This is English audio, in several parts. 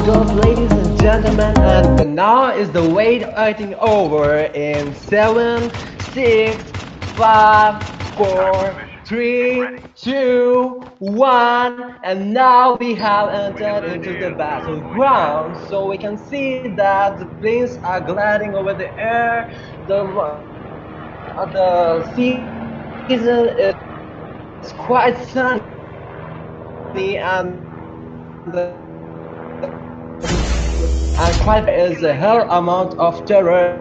goes, ladies and gentlemen, and now is the waiting over in 7, 6, 5, 4, 3, 2, 1, and now we have entered into the battleground. So we can see that the planes are gliding over the air. The season is quite sunny, and quite is a hell amount of terror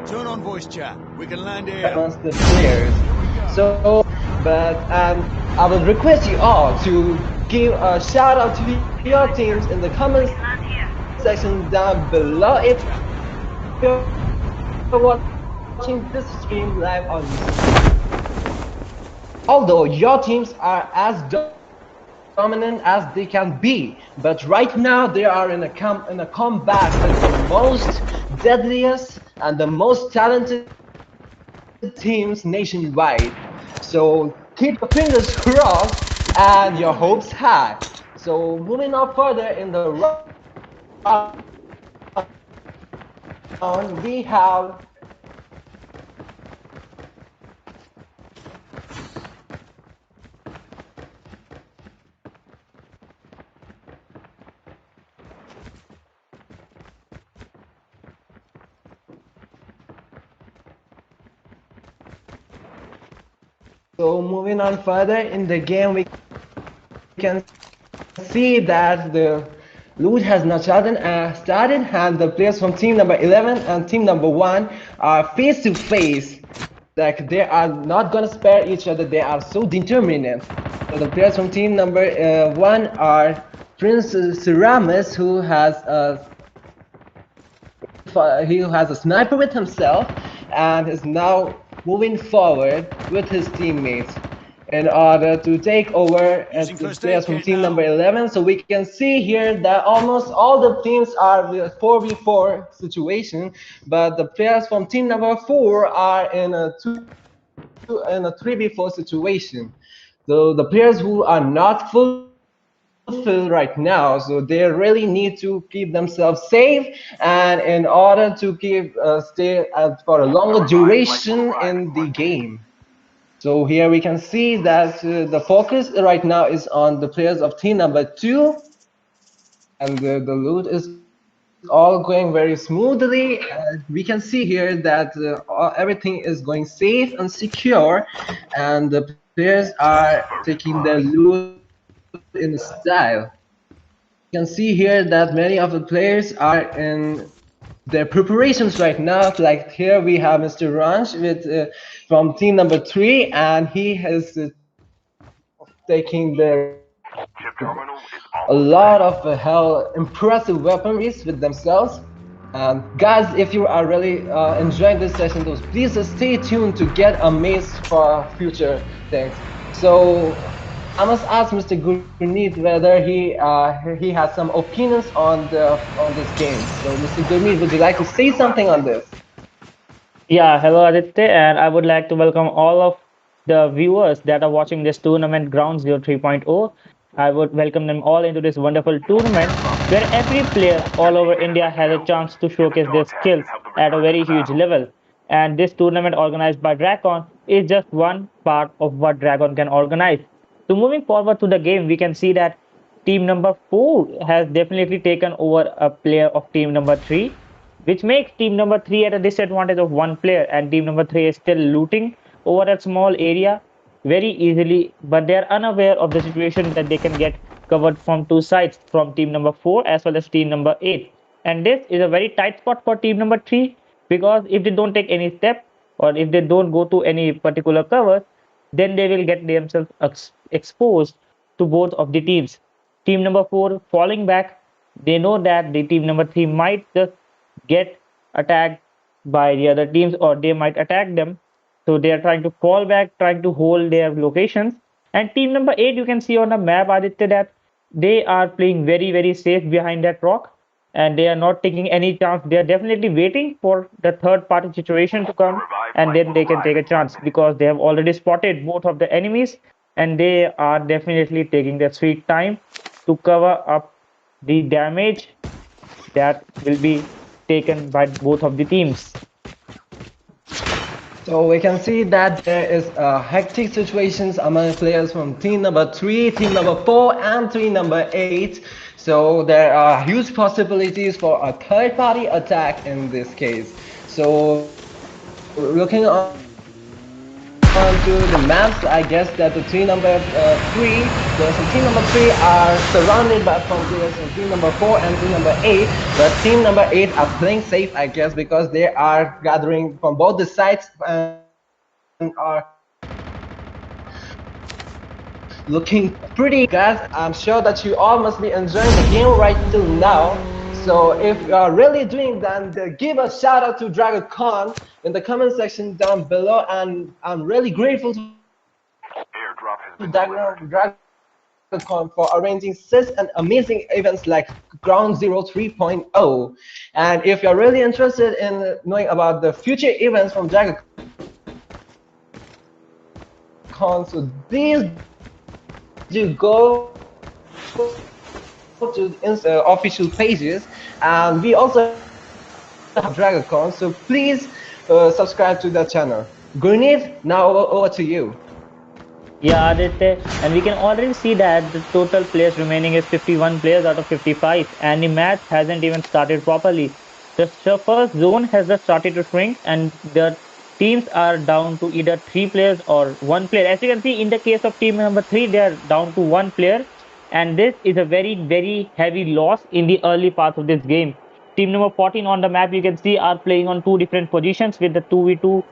Turn on voice chat. We can land here. amongst the players. So, but I would request you all to give a shout out to your teams in the comment section down below if you're watching this stream live on although your teams are as dominant as they can be, but right now they are in a combat with the most deadliest and the most talented teams nationwide. So keep your fingers crossed and your hopes high. So moving on further in the round, we have so moving on further in the game, we can see that the loot has not started, and the players from team number 11 and team number 1 are face to face. Like they are not gonna spare each other. They are so determined. So the players from team number 1 are Prince Ceramus, who has a sniper with himself and is now moving forward with his teammates in order to take over as the players from team number 11. So we can see here that almost all the teams are with 4v4 situation, but the players from team number 4 are in a 3v4 situation. So the players who are not fulfilled right now, so they really need to keep themselves safe, and in order to keep stay for a longer duration in the game. So here we can see that the focus right now is on the players of team number 2, and the loot is all going very smoothly. We can see here that everything is going safe and secure, and the players are taking their loot in style. We can see here that many of the players are in their preparations right now. Like here we have Mr. Ranch from team number 3, and he is taking a lot of impressive weaponries with themselves. And guys, if you are really enjoying this session, those please stay tuned to get amazed for future things. So I must ask Mr. Gurneet whether he has some opinions on this game. So Mr. Gurneet, would you like to say something on this? Yeah, hello Aditya, and I would like to welcome all of the viewers that are watching this tournament Ground Zero 3.0. I would welcome them all into this wonderful tournament where every player all over India has a chance to showcase their skills at a very huge level. And this tournament organized by Dragon is just one part of what Dragon can organize. So moving forward to the game, we can see that team number 4 has definitely taken over a player of team number 3, which makes team number 3 at a disadvantage of one player, and team number 3 is still looting over a small area very easily, but they are unaware of the situation that they can get covered from two sides, from team number 4 as well as team number 8. And this is a very tight spot for team number 3, because if they don't take any step, or if they don't go to any particular cover, then they will get themselves exposed to both of the teams. Team number 4 falling back, they know that the team number 3 might just get attacked by the other teams, or they might attack them. So they are trying to fall back, trying to hold their locations. And team number 8, you can see on the map, Aditya, that they are playing very, very safe behind that rock, and they are not taking any chance. They are definitely waiting for the third party situation to come, and then they can take a chance, because they have already spotted both of the enemies, and they are definitely taking their sweet time to cover up the damage that will be taken by both of the teams. So we can see that there is hectic situations among players from team number 3, team number 4, and team number 8. So there are huge possibilities for a third-party attack in this case. So looking onto the maps, I guess that the team number 3, the team number 3 are surrounded by from players from team number 4 and team number 8. But team number 8 are playing safe, I guess, because they are gathering from both the sides and are looking pretty good. Guys, I'm sure that you all must be enjoying the game right till now. So if you are really doing that, then give a shout out to Dragon Khan in the comment section down below. And I'm really grateful to Dragon Khan for arranging such an amazing events like Ground Zero 3.0. And if you're really interested in knowing about the future events from Dragon Khan, so please subscribe to the channel. Grenade, now over to you. Yeah, please do go to Instagram official pages, and we also have a Twitter account of Dragon Khan. So please subscribe to the channel. Grenade, now over to you. Yeah, Aditya, and we can already see that the total players remaining is 51 players out of 55, and the match hasn't even started properly. The first zone has just started to shrink, and the teams are down to either 3 players or 1 player. As you can see, in the case of team number 3, they are down to 1 player, and this is a very, very heavy loss in the early parts of this game. Team number 14 on the map, you can see, are playing on 2 different positions with the 2v2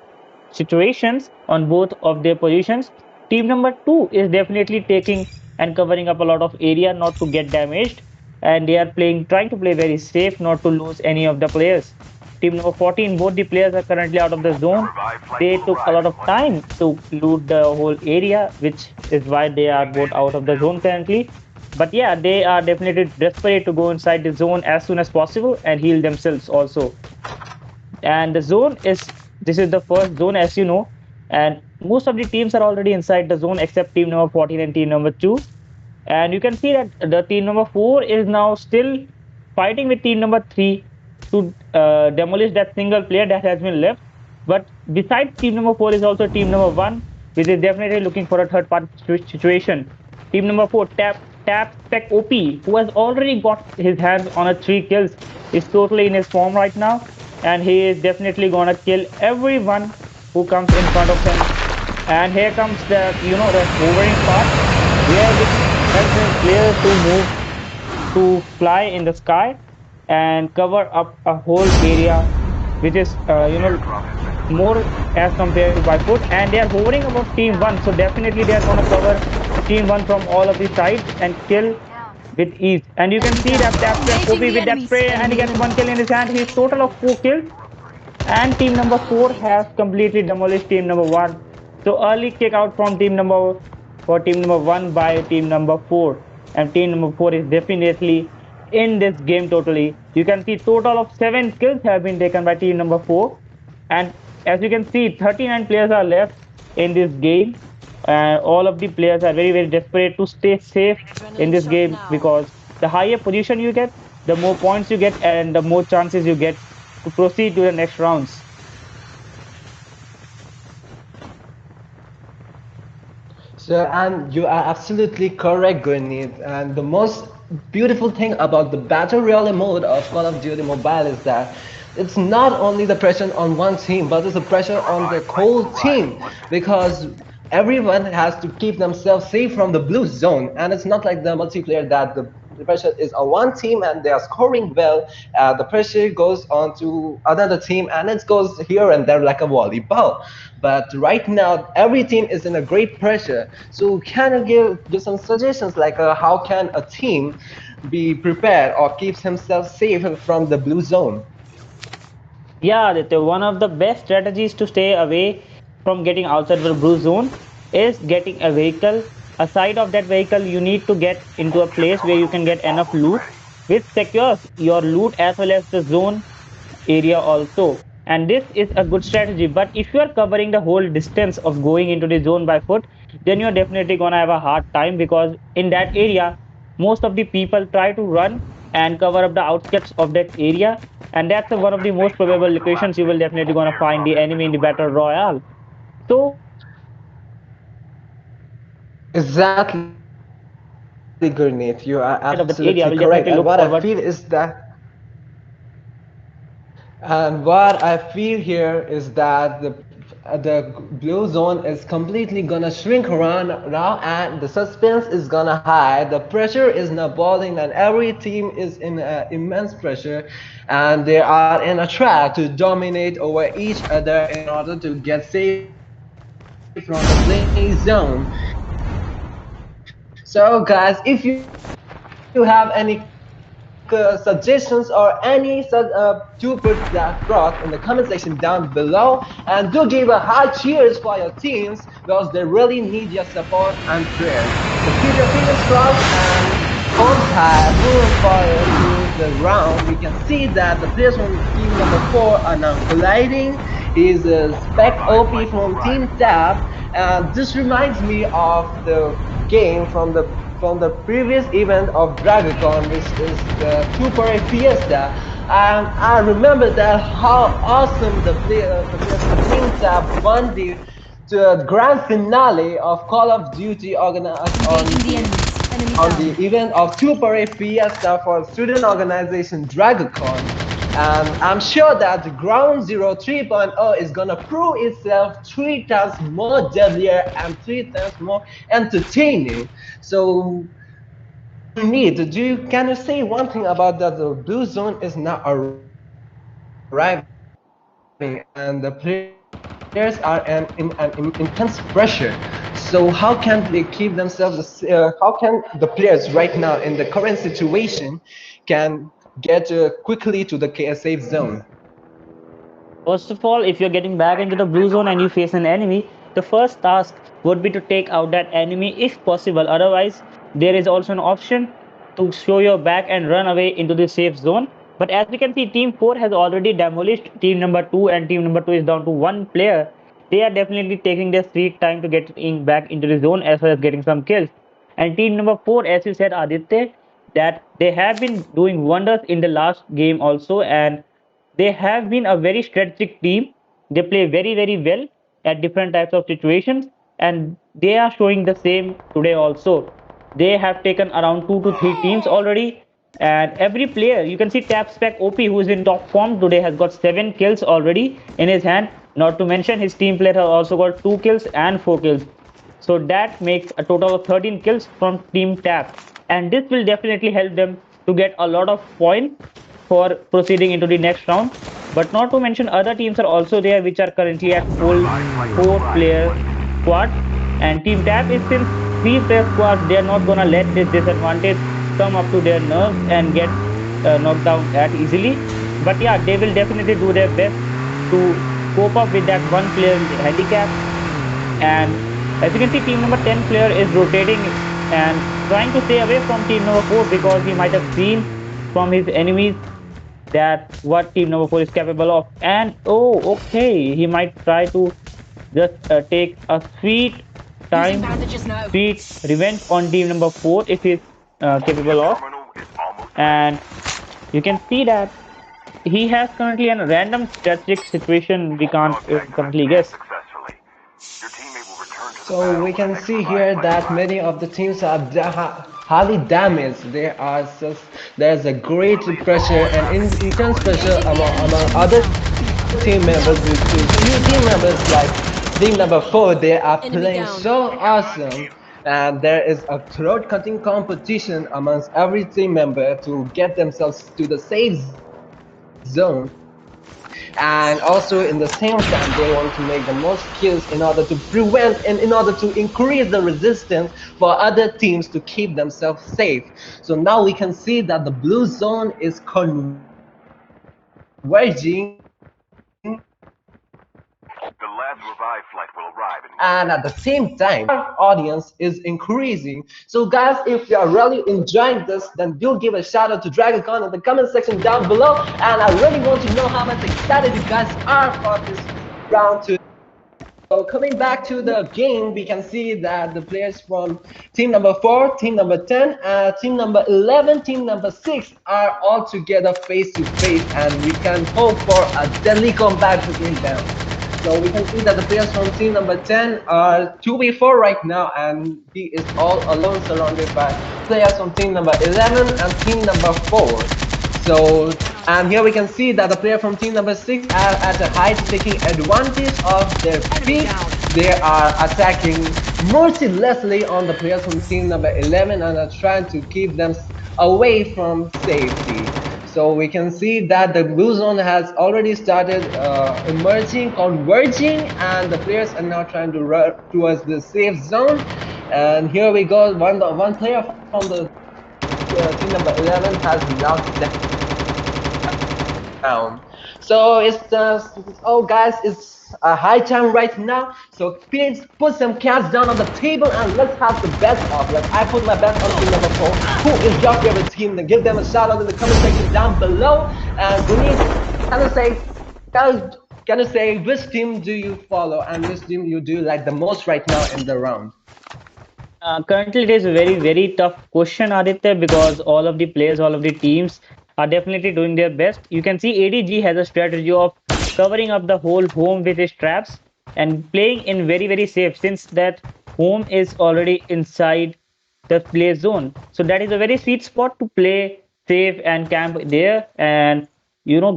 situations on both of their positions. Team number 2 is definitely taking and covering up a lot of area not to get damaged, and they are trying to play very safe, not to lose any of the players. Team number 14, both the players are currently out of the zone. They took a lot of time to loot the whole area, which is why they are both out of the zone currently. But yeah, they are definitely desperate to go inside the zone as soon as possible and heal themselves also. And the zone is this is the first zone, as you know, and most of the teams are already inside the zone except team number 14 and team number 2. And you can see that the team number 4 is now still fighting with team number 3 to demolish that single player that has been left. But besides team number 4 is also team number 1, which is definitely looking for a third party situation. Team number 4, Tap Spec OP, who has already got his hands on a 3 kills, is totally in his form right now, and he is definitely gonna kill everyone who comes in front of him. And here comes the the hovering part, where which helps his players to move, to fly in the sky and cover up a whole area, which is more as compared to by foot. And they are hovering about team 1, so definitely they are going to cover team 1 from all of the sides and kill with ease. And you can see that Tapstep Kobe with that spray, and he gets 1 kill in his hand. He's total of 4 kills, and team number 4 has completely demolished team number 1. So early kick out from team number for team number 1 by team number 4, and team number 4 is definitely in this game totally. You can see total of 7 kills have been taken by team number 4, and as you can see, 39 players are left in this game. All of the players are very, very desperate to stay safe in this game, because the higher position you get, the more points you get, and the more chances you get to proceed to the next rounds. So, and you are absolutely correct, Gurneet. And the most beautiful thing about the Battle Royale mode of Call of Duty Mobile is that it's not only the pressure on one team, but it's the pressure on the whole team, because everyone has to keep themselves safe from the blue zone. And it's not like the multiplayer that the pressure is on one team and they are scoring well. The pressure goes on to another team and it goes here and there like a volleyball. But right now, every team is in a great pressure. So can you give some suggestions like how can a team be prepared or keeps himself safe from the blue zone? Yeah, Aditya, one of the best strategies to stay away from getting outside the blue zone is getting a vehicle. Aside of that vehicle, you need to get into a place where you can get enough loot, which secures your loot as well as the zone area also. And this is a good strategy. But if you are covering the whole distance of going into the zone by foot, then you're definitely gonna have a hard time, because in that area, most of the people try to run and cover up the outskirts of that area. And that's one of the most probable locations you will definitely gonna find the enemy in the battle royale. So Exactly, Gurneet. You are side of that area, I absolutely will correct. definitely And look what I forward. feel is that And what I feel here is that the blue zone is completely gonna shrink around now, and the suspense is gonna hide. The pressure is now boiling, and every team is in immense pressure, and they are in a track to dominate over each other in order to get safe from the play zone. So, guys, if you have any suggestions or any to put that across in the comment section down below, and do give a high cheers for your teams because they really need your support and prayers. So keep your fingers crossed and hold tight, moving forward to the round. We can see that the players from team number 4 are now colliding. Is Spec OP from Team Tab, and this reminds me of the game from the previous event of DragaCon, which is the 2 Fiesta. And I remember that how awesome the players from Team Tab won the grand finale of Call of Duty organized Engaging the on enemies. the Enemy event down. of 2 Fiesta for student organization DragaCon. And I'm sure that the Ground Zero 3.0 is gonna prove itself 3 times more deadlier and 3 times more entertaining. So, Gurneet, can you say one thing about that? The blue zone is now arriving, and the players are in an intense pressure. So how can they keep themselves? How can the players right now in the current situation can get quickly to the safe zone? First of all, if you're getting back into the blue zone and you face an enemy, the first task would be to take out that enemy if possible. Otherwise, there is also an option to show your back and run away into the safe zone. But as we can see, Team 4 has already demolished Team number 2, and Team number 2 is down to one player. They are definitely taking their sweet time to get back into the zone as well as getting some kills. And Team number 4, as you said, Aditya, that they have been doing wonders in the last game also, and they have been a very strategic team. They play very, very well at different types of situations, and they are showing the same today also. They have taken around 2 to 3 teams already, and every player you can see Tap Spec OP, who is in top form today, has got 7 kills already in his hand. Not to mention his team player has also got 2 kills and 4 kills. So that makes a total of 13 kills from Team Tap, and this will definitely help them to get a lot of points for proceeding into the next round. But not to mention other teams are also there which are currently at full 4 player squads. And Team Tap is since 3 player squads, they are not gonna let this disadvantage come up to their nerves and get knocked down that easily. But yeah, they will definitely do their best to cope up with that one player handicap. And as you can see, team number 10 player is rotating and trying to stay away from team number 4 because he might have seen from his enemies that what team number 4 is capable of. And oh, okay, he might try to just take a sweet Using time, bandages now. sweet revenge on team number 4 if he's capable of. And you can see that he has currently a random strategic situation we can't currently guess. So we can see here that many of the teams are highly damaged. There's a great pressure and intense pressure Engaging the enemies. among Enemy other down. team members. With few team members like team number 4, they are playing so Enemy down. awesome, and there is a throat-cutting competition amongst every team member to get themselves to the safe zone. And also in the same time, they want to make the most kills in order to prevent and in order to increase the resistance for other teams to keep themselves safe. So now we can see that the blue zone is converging and at the same time our audience is increasing. So guys, if you are really enjoying this, then do give a shout out to DragonCon in the comment section down below, and I really want to know how much excited you guys are for this round 2. So So coming back to the game, we can see that the players from team number 4, team number 10, team number 11, team number 6 are all together face to face, and we can hope for a deadly comeback between them. So we can see that the players from team number 10 are 2v4 right now, and he is all alone surrounded by players from team number 11 and team number 4. So, and here we can see that the player from team number 6 are at a height taking advantage of their peak. They are attacking mercilessly on the players from team number 11 and are trying to keep them away from safety. So we can see that the blue zone has already started emerging, converging, and the players are now trying to run towards the safe zone. And here we go. One player from the team number 11 has knocked down. So oh guys, it's a high time right now. So please put some cash down on the table and let's have the best off. Like I put my best on team number 4. Who is your favorite team? Then give them a shout out in the comment section down below. And Denise, can you say, can you say which team do you follow and which team you do like the most right now in the round? Currently, it is a very, very tough question, Aditya, because all of the players, all of the teams are definitely doing their best. You can see ADG has a strategy of covering up the whole home with his traps and playing in very, very safe since that home is already inside the play zone. So that is a very sweet spot to play safe and camp there and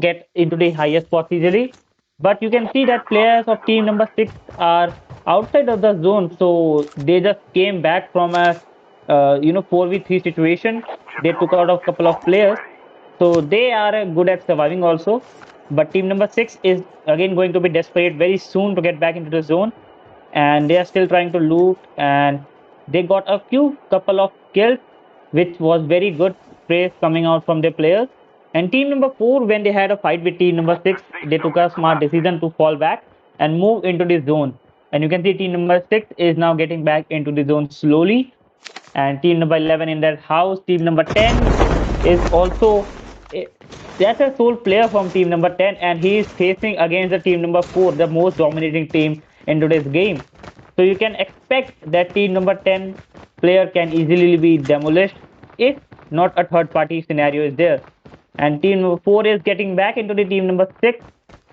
get into the highest spots easily. But you can see that players of team number 6 are outside of the zone, so they just came back from a 4v3 situation. They took out a couple of players, so they are good at surviving also. But team number 6 is again going to be desperate very soon to get back into the zone, and they are still trying to loot, and they got a few couple of kills, which was very good praise coming out from their players. And team number 4, when they had a fight with team number 6, they took a smart decision to fall back and move into the zone. And you can see team number 6 is now getting back into the zone slowly, and team number 11 in that house. Team number 10 is also eh, that's a sole player from team number 10, and he is facing against the team number 4, the most dominating team in today's game. So you can expect that team number 10 player can easily be demolished if not a third party scenario is there. And team number 4 is getting back into the team number 6.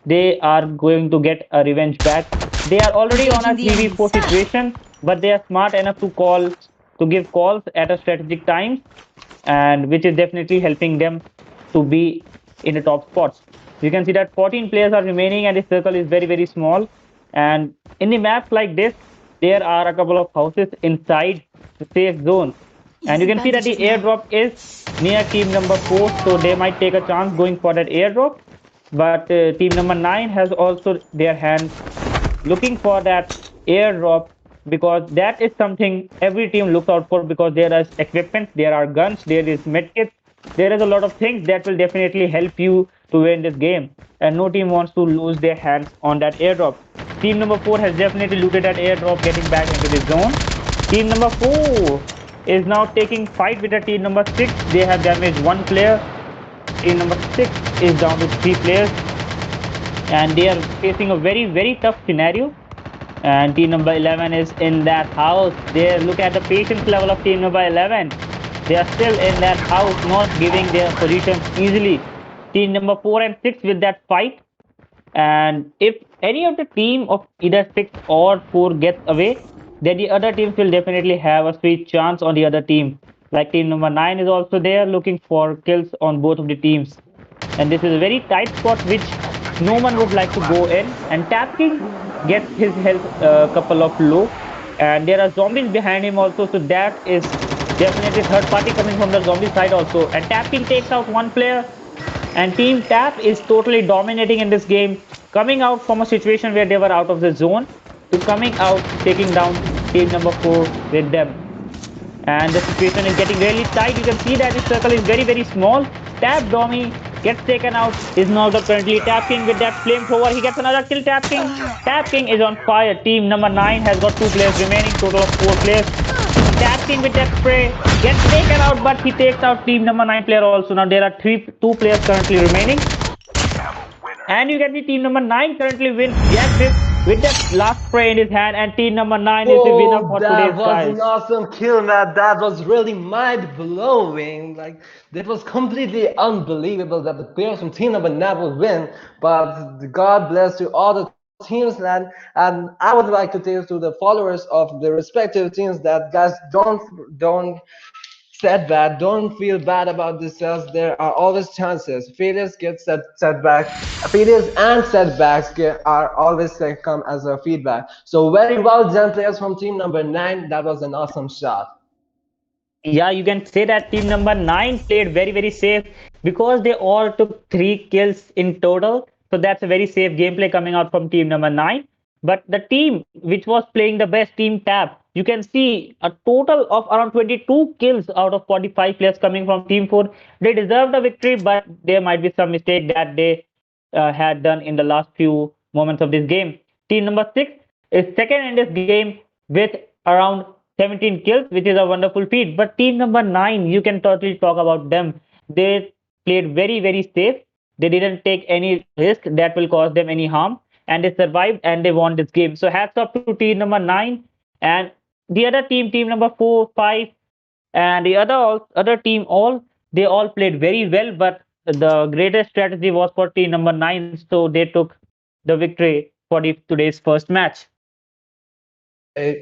They are going to get a revenge back. They are already on a 3v4 situation, but they are smart enough to give calls at a strategic time, and which is definitely helping them to be in the top spots. You can see that 14 players are remaining and the circle is very, very small. And in the maps like this, there are a couple of houses inside the safe zone. And you can see that the airdrop is near team number 4, so they might take a chance going for that airdrop. But team number 9 has also their hands looking for that airdrop, because that is something every team looks out for, because there is equipment, there are guns, there is medkits, there is a lot of things that will definitely help you to win this game, and no team wants to lose their hands on that airdrop. Team number 4 has definitely looted that airdrop, getting back into the zone. Team number 4 is now taking fight with the team number 6. They have damaged one player. Team number 6 is down to 3 players, and they are facing a very, very tough scenario. And team number 11 is in that house. There, look at the patience level of team number 11. They are still in that house, not giving their positions easily. Team number 4 and 6 with that fight. And if any of the team of either 6 or 4 gets away, then the other teams will definitely have a sweet chance on the other team. Like team number 9 is also there looking for kills on both of the teams. And this is a very tight spot which no one would like to go in. And Tap King gets his health couple of low. And there are zombies behind him also, so that is definitely third party coming from the zombie side also. And Tap King takes out one player. And Team Tap is totally dominating in this game, coming out from a situation where they were out of the zone to coming out, taking down team number 4 with them. And the situation is getting really tight. You can see that the circle is very, very small. Tap Domi gets taken out, is knocked out currently. Tap King with that flamethrower, he gets another kill. Tap King. Tap King is on fire. Team number 9 has got 2 players remaining, total of 4 players. Tap King with that spray gets taken out, but he takes out team number 9 player also. Now there are 2 players currently remaining. And you can see team number 9 currently wins Jack this with that last spray in his hand, and team number 9 is the winner Oh, for that today's was an prize. awesome kill, man. That was really mind blowing. Like, that was completely unbelievable that the players from team number 9 would win. But God bless to all the teams, and I would like to tell to the followers of the respective teams that, guys, don't set bad. Don't feel bad about themselves. There are always chances. Failures get setback. Failures and setbacks are always come as a feedback. So very well done, players from team number 9. That was an awesome shot. Yeah, you can say that team number 9 played very, very safe because they all took 3 kills in total. So that's a very safe gameplay coming out from team number 9. But the team which was playing the best, team Tap, you can see a total of around 22 kills out of 45 players coming from team 4. They deserved the victory, but there might be some mistake that they had done in the last few moments of this game. Team number 6 is second in this game with around 17 kills, which is a wonderful feat. But team number 9, you can totally talk about them. They played very, very safe. They didn't take any risk that will cause them any harm, and they survived and they won this game. So hats off to team number 9 and the other team, team number 4, 5, and the other team all they all played very well, but the greatest strategy was for team number 9, so they took the victory for today's first match. Right.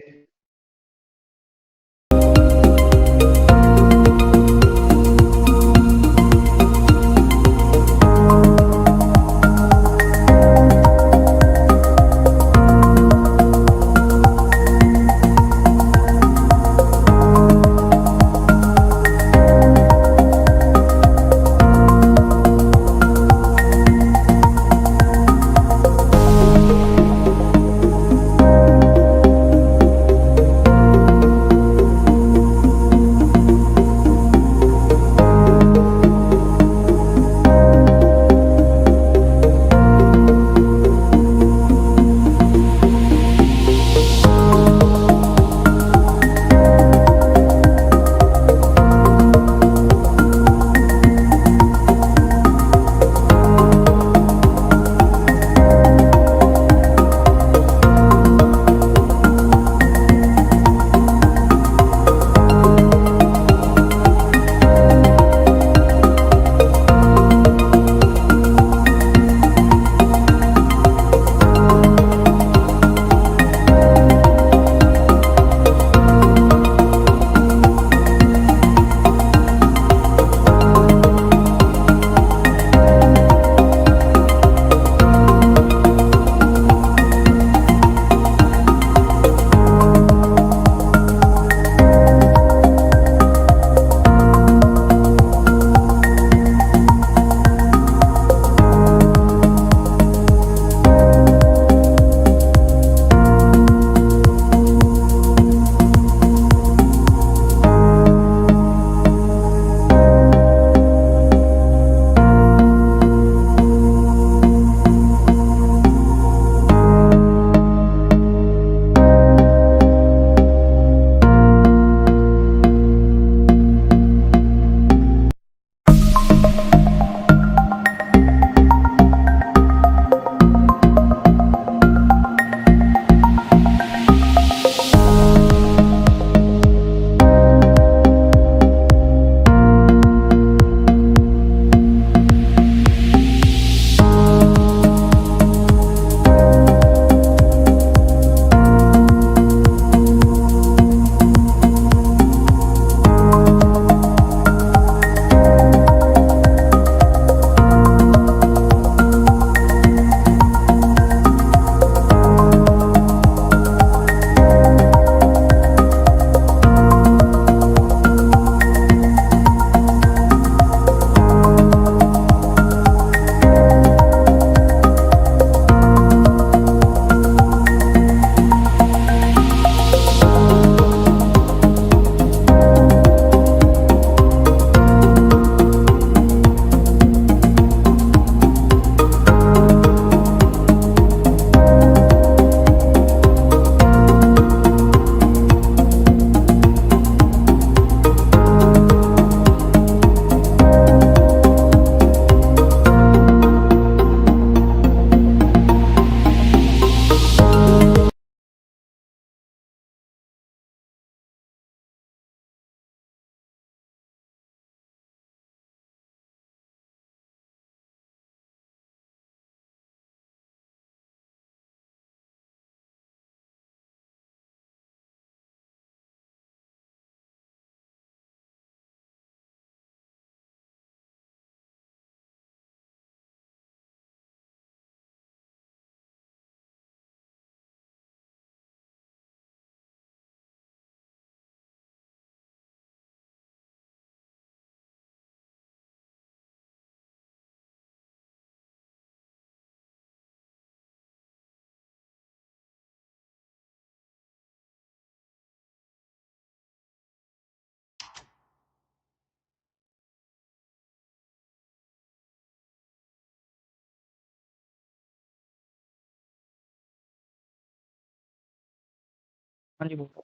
हाँ जी, बोलो।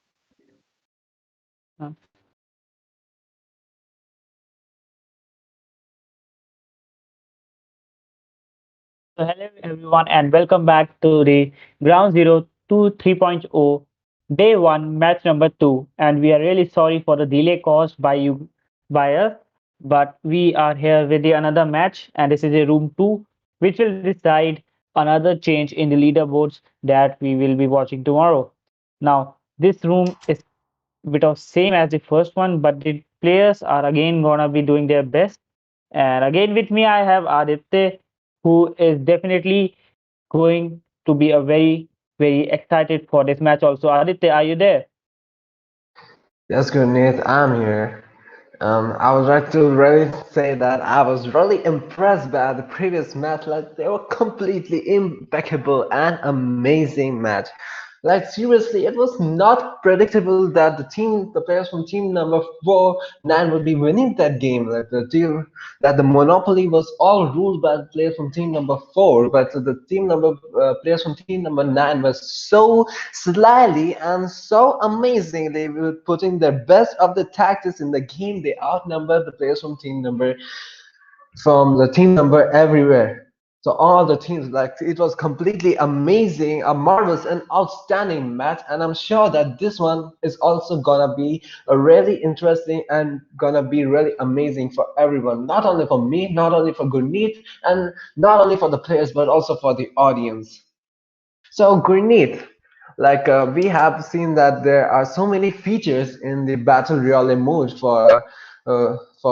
हाँ। So hello everyone and welcome back to the Ground Zero 2 3.0 Day 1 match number 2, and we are really sorry for the delay caused by us, but we are here with the another match, and this is a room 2 which will decide another change in the leaderboards that we will be watching tomorrow. Now this room is bit of same as the first one, but the players are again gonna be doing their best. And again with me, I have Aditya, who is definitely going to be a very excited for this match. Also, Aditya, are you there? Yes, Gurneet, I'm here. I would like to really say that I was really impressed by the previous match. Like they were completely impeccable and amazing match. Like seriously, it was not predictable that the players from team number 4-9 would be winning that game. Like that the monopoly was all ruled by the players from team number 4, but the players from team number 9 was so slyly and so amazingly putting their best of the tactics in the game. They outnumbered the players from the team number everywhere. So all the teams, like it was completely amazing, a marvelous and outstanding match. And I'm sure that this one is also gonna be a really interesting and gonna be really amazing for everyone. Not only for me, not only for Gurneet, and not only for the players, but also for the audience. So Gurneet, like we have seen that there are so many features in the battle royale mode for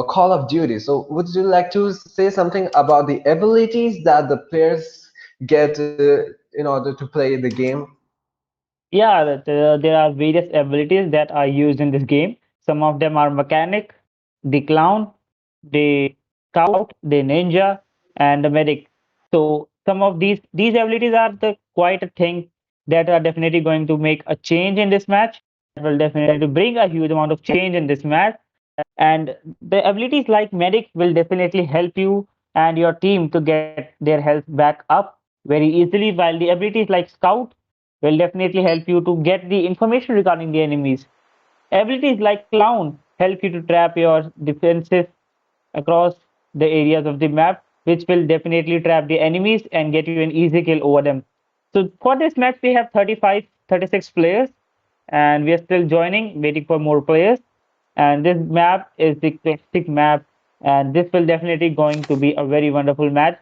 Call of Duty. So would you like to say something about the abilities that the players get in order to play the game? Yeah, there are various abilities that are used in this game. Some of them are mechanic, the clown, the scout, the ninja, and the medic. So some of these abilities are the quite a thing that are definitely going to make a change in this match. That will definitely bring a huge amount of change in this match. And the abilities like medic will definitely help you and your team to get their health back up very easily, while the abilities like scout will definitely help you to get the information regarding the enemies. Abilities like clown help you to trap your defensive across the areas of the map, which will definitely trap the enemies and get you an easy kill over them. So for this match, we have 35, 36 players, and we are still joining, waiting for more players. And this map is the classic map, and this will definitely going to be a very wonderful match.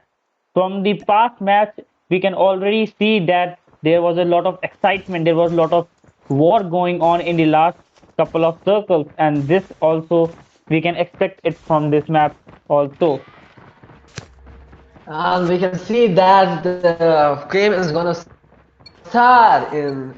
From the past match, we can already see that there was a lot of excitement, there was a lot of war going on in the last couple of circles, and this also we can expect it from this map also. And we can see that the game is gonna start in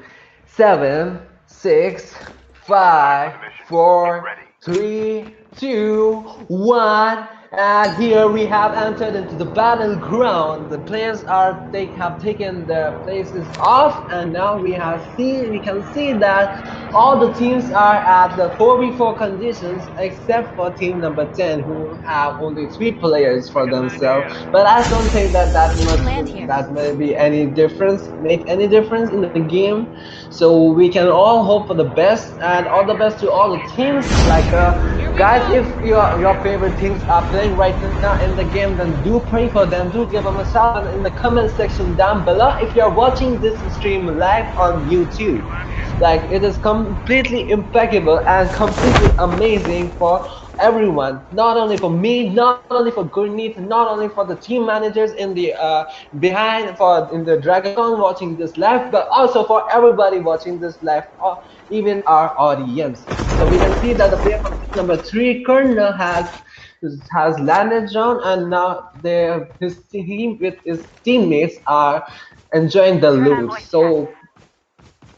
7, 6, 5, 4, 3, 2, 1. And here we have entered into the battleground. The players they have taken their places off, and now we can see that all the teams are at the 4v4 conditions except for team number 10, who have only 3 players for themselves. But I don't think that that may be any difference, make any difference in the game. So we can all hope for the best, and all the best to all the teams. Like guys, if your favorite teams are playing right now in the game, then do pray for them, do give them a shout out in the comment section down below if you're watching this stream live on YouTube. Like it is completely impeccable and completely amazing for everyone, not only for me, not only for Gurneet, not only for the team managers in the behind for in the Dragon watching this live, but also for everybody watching this live, or even our audience. So we can see that the player from team number 3, Colonel, has landed John, and now his team with his teammates are enjoying the loot. So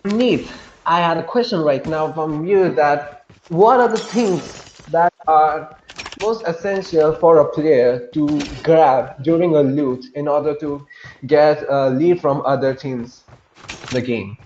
Gurneet, I had a question right now from you, that what are the things that are most essential for a player to grab during a loot in order to get a lead from other teams in the game?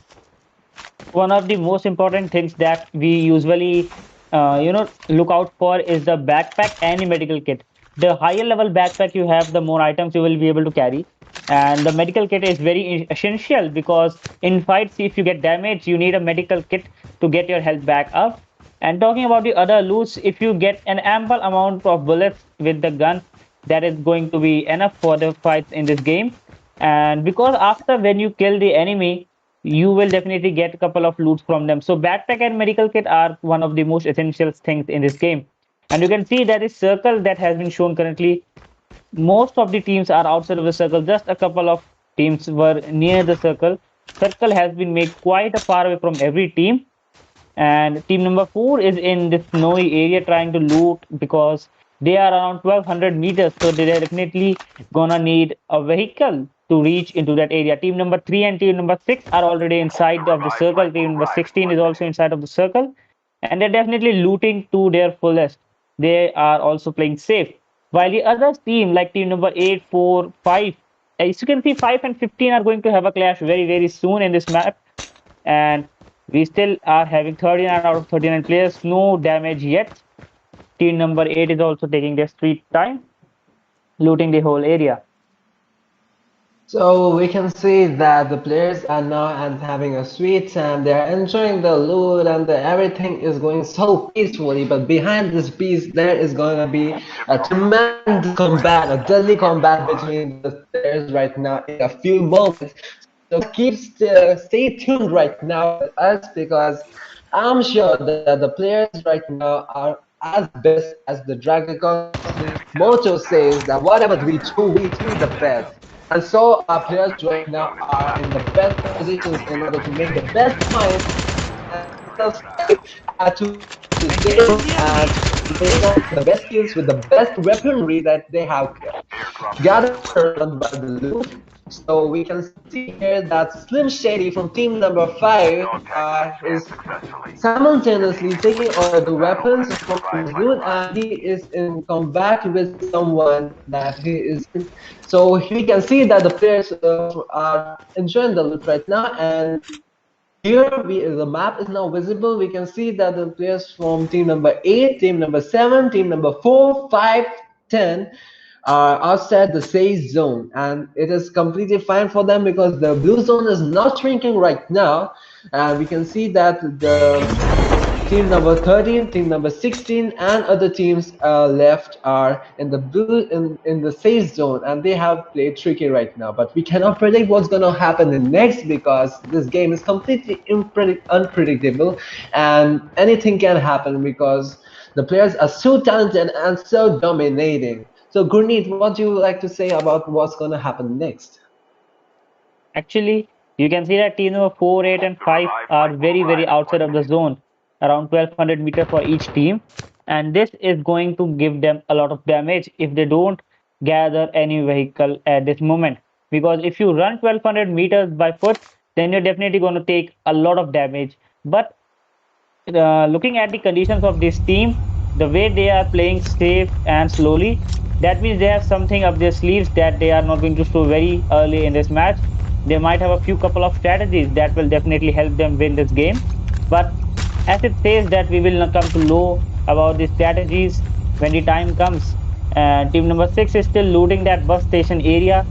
One of the most important things that we usually look out for is the backpack and the medical kit. The higher level backpack you have, the more items you will be able to carry. And the medical kit is very essential because in fights, if you get damaged, you need a medical kit to get your health back up. And talking about the other loots, if you get an ample amount of bullets with the guns, that is going to be enough for the fights in this game. And because after when you kill the enemy, you will definitely get a couple of loots from them. So backpack and medical kit are one of the most essential things in this game. And you can see that is circle that has been shown currently. Most of the teams are outside of the circle. Just a couple of teams were near the circle. Circle has been made quite a far away from every team. And team number 4 is in this snowy area trying to loot because they are around 1200 meters. So they're definitely gonna need a vehicle to reach into that area. Team number 3 and team number 6 are already inside of the circle. Team number 16 is also inside of the circle. And they're definitely looting to their fullest. They are also playing safe. While the other team, like team number 8, 4, 5, as you can see, 5 and 15 are going to have a clash very, very soon in this map. And we still are having 39 out of 39 players, no damage yet. Team number 8 is also taking their sweet time, looting the whole area. So we can see that the players are now and having a sweet time. They are enjoying the loot and everything is going so peacefully. But behind this peace, there is going to be a tremendous combat, a deadly combat between the players right now in a few moments. So guys, stay tuned right now with us because I'm sure that the players right now are as best as the Dragon Constant's motto says that whatever we do the best. And so our players right now are in the best positions in order to make the best points and strive to reach the zone and to bring out the best kills with the best weaponry that they have gathered around by the loot. So we can see here that Slim Shady from team number 5 is simultaneously taking over the weapons from this loot, and he is in combat with someone that he is in. So we can see that the players are enjoying the loot right now, and here the map is now visible. We can see that the players from team number 8, team number 7, team number 4, 5, 10 are outside the safe zone, and it is completely fine for them because the blue zone is not shrinking right now. And we can see that the team number 13, team number 16, and other teams left are in the blue in the safe zone, and they have played tricky right now. But we cannot predict what's going to happen in next because this game is completely unpredictable, and anything can happen because the players are so talented and so dominating. So Gurneet, what do you like to say about what's going to happen next? Actually, you can see that team number 4, 8, and 5 are very, very outside of the zone, around 1200 meters for each team. And this is going to give them a lot of damage if they don't gather any vehicle at this moment. Because if you run 1200 meters by foot, then you're definitely going to take a lot of damage. But looking at the conditions of this team, the way they are playing safe and slowly, that means they have something up their sleeves that they are not going to show very early in this match. They might have a few couple of strategies that will definitely help them win this game. But as it says that we will not come to know about the strategies when the time comes. And team number 6 is still looting that bus station area.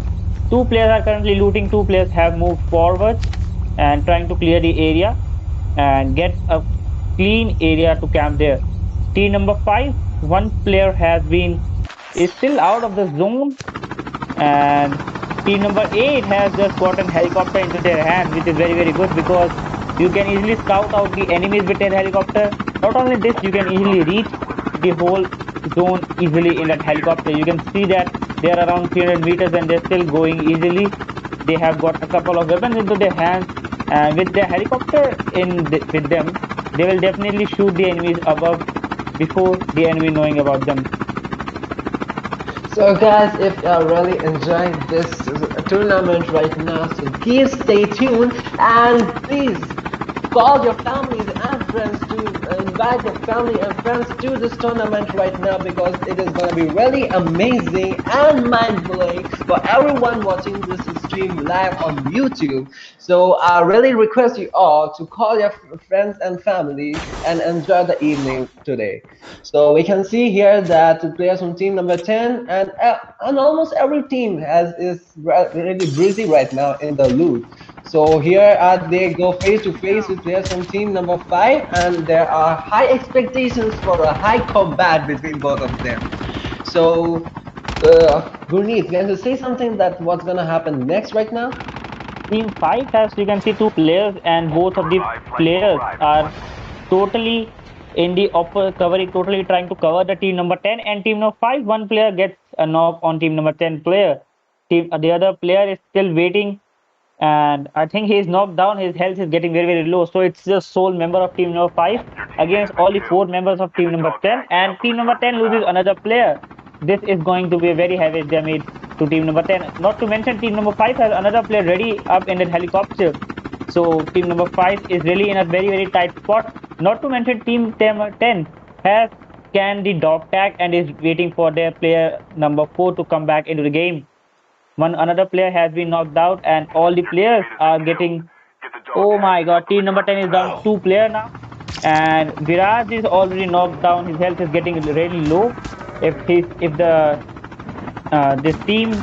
Two players are currently looting, two players have moved forwards and trying to clear the area and get a clean area to camp there. Team number 5, one player has been is still out of the zone, and team number 8 has just gotten helicopter into their hands, which is very, very good because you can easily scout out the enemies with their helicopter. Not only this, you can easily reach the whole zone easily in that helicopter. You can see that they are around 300 meters and they're still going easily. They have got a couple of weapons into their hands, and with their helicopter with them, they will definitely shoot the enemies above before the enemy knowing about them. So guys, if you are really enjoying this tournament right now, so please stay tuned and please call your families and friends to invite your family and friends to this tournament right now because it is going to be really amazing and mind-blowing for everyone watching this stream live on YouTube. So I really request you all to call your friends and family and enjoy the evening today. So we can see here that the players from team number 10 and almost every team has is really busy right now in the loot. So here they go face to face with players from team number 5, and there are high expectations for a high combat between both of them. So, Gurneet, can you say something that what's gonna happen next right now? Team 5 has, you can see, two players, and both of the players are totally in the upper covering, totally trying to cover the team number 10 and team number 5. One player gets a knock on team number 10 player. The other player is still waiting, and I think he is knocked down. His health is getting very, very low. So it's the sole member of team number 5 against all the four members of team number 10, and team number 10 loses another player. This is going to be a very heavy damage to team number 10. Not to mention, team number 5 has another player ready up in that helicopter. So team number 5 is really in a very, very tight spot. Not to mention, team 10 has scanned the dog tag and is waiting for their player number 4 to come back into the game. One another player has been knocked out, and all the players are getting. Oh my God! Team number 10 is down two player now, and Viraj is already knocked down. His health is getting really low. If the this team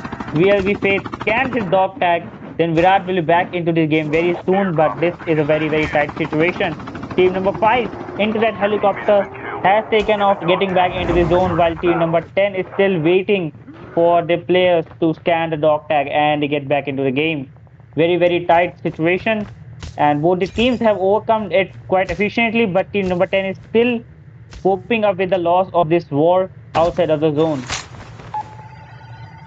where we face scans his dog tag, then Virat will be back into the game very soon. But this is a very, very tight situation. Team number 5 into that helicopter has taken off, getting back into the zone, while team number 10 is still waiting for the players to scan the dog tag and get back into the game. Very, very tight situation. And both the teams have overcome it quite efficiently, but team number 10 is still coping up with the loss of this war outside of the zone.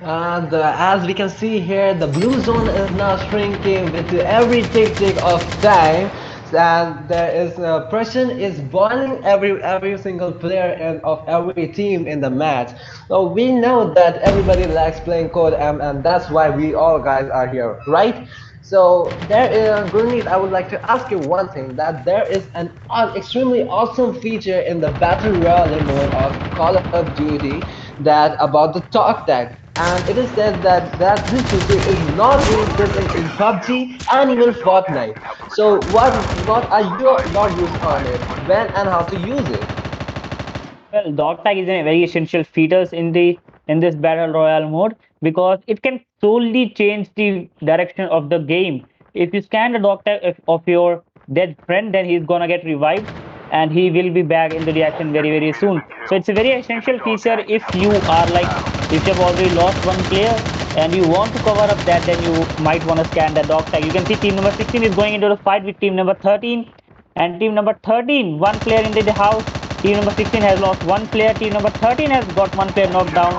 And as we can see here, the blue zone is now shrinking with every tick of time, and there is pressure is boiling every single player of every team in the match. So we know that everybody likes playing Code M, and that's why we all guys are here, right? So there is, Gurneet, I would like to ask you one thing, that there is an extremely awesome feature in the Battle Royale mode of Call of Duty that about the talk tag. And it is said that this feature is not really present in PUBG and even Fortnite. So what are your views on it? When and how to use it? Well, dog tag is a very essential features in this battle royale mode because it can solely change the direction of the game. If you scan the dog tag of your dead friend, then he's gonna get revived and he will be back into the action very, very soon. So it's a very essential feature if you are like, if you have already lost one player and you want to cover up that, then you might want to scan the dog tag. You can see team number 16 is going into the fight with team number 13, and team number 13, one player into the house. Team number 16 has lost one player. Team number 13 has got one player knocked down.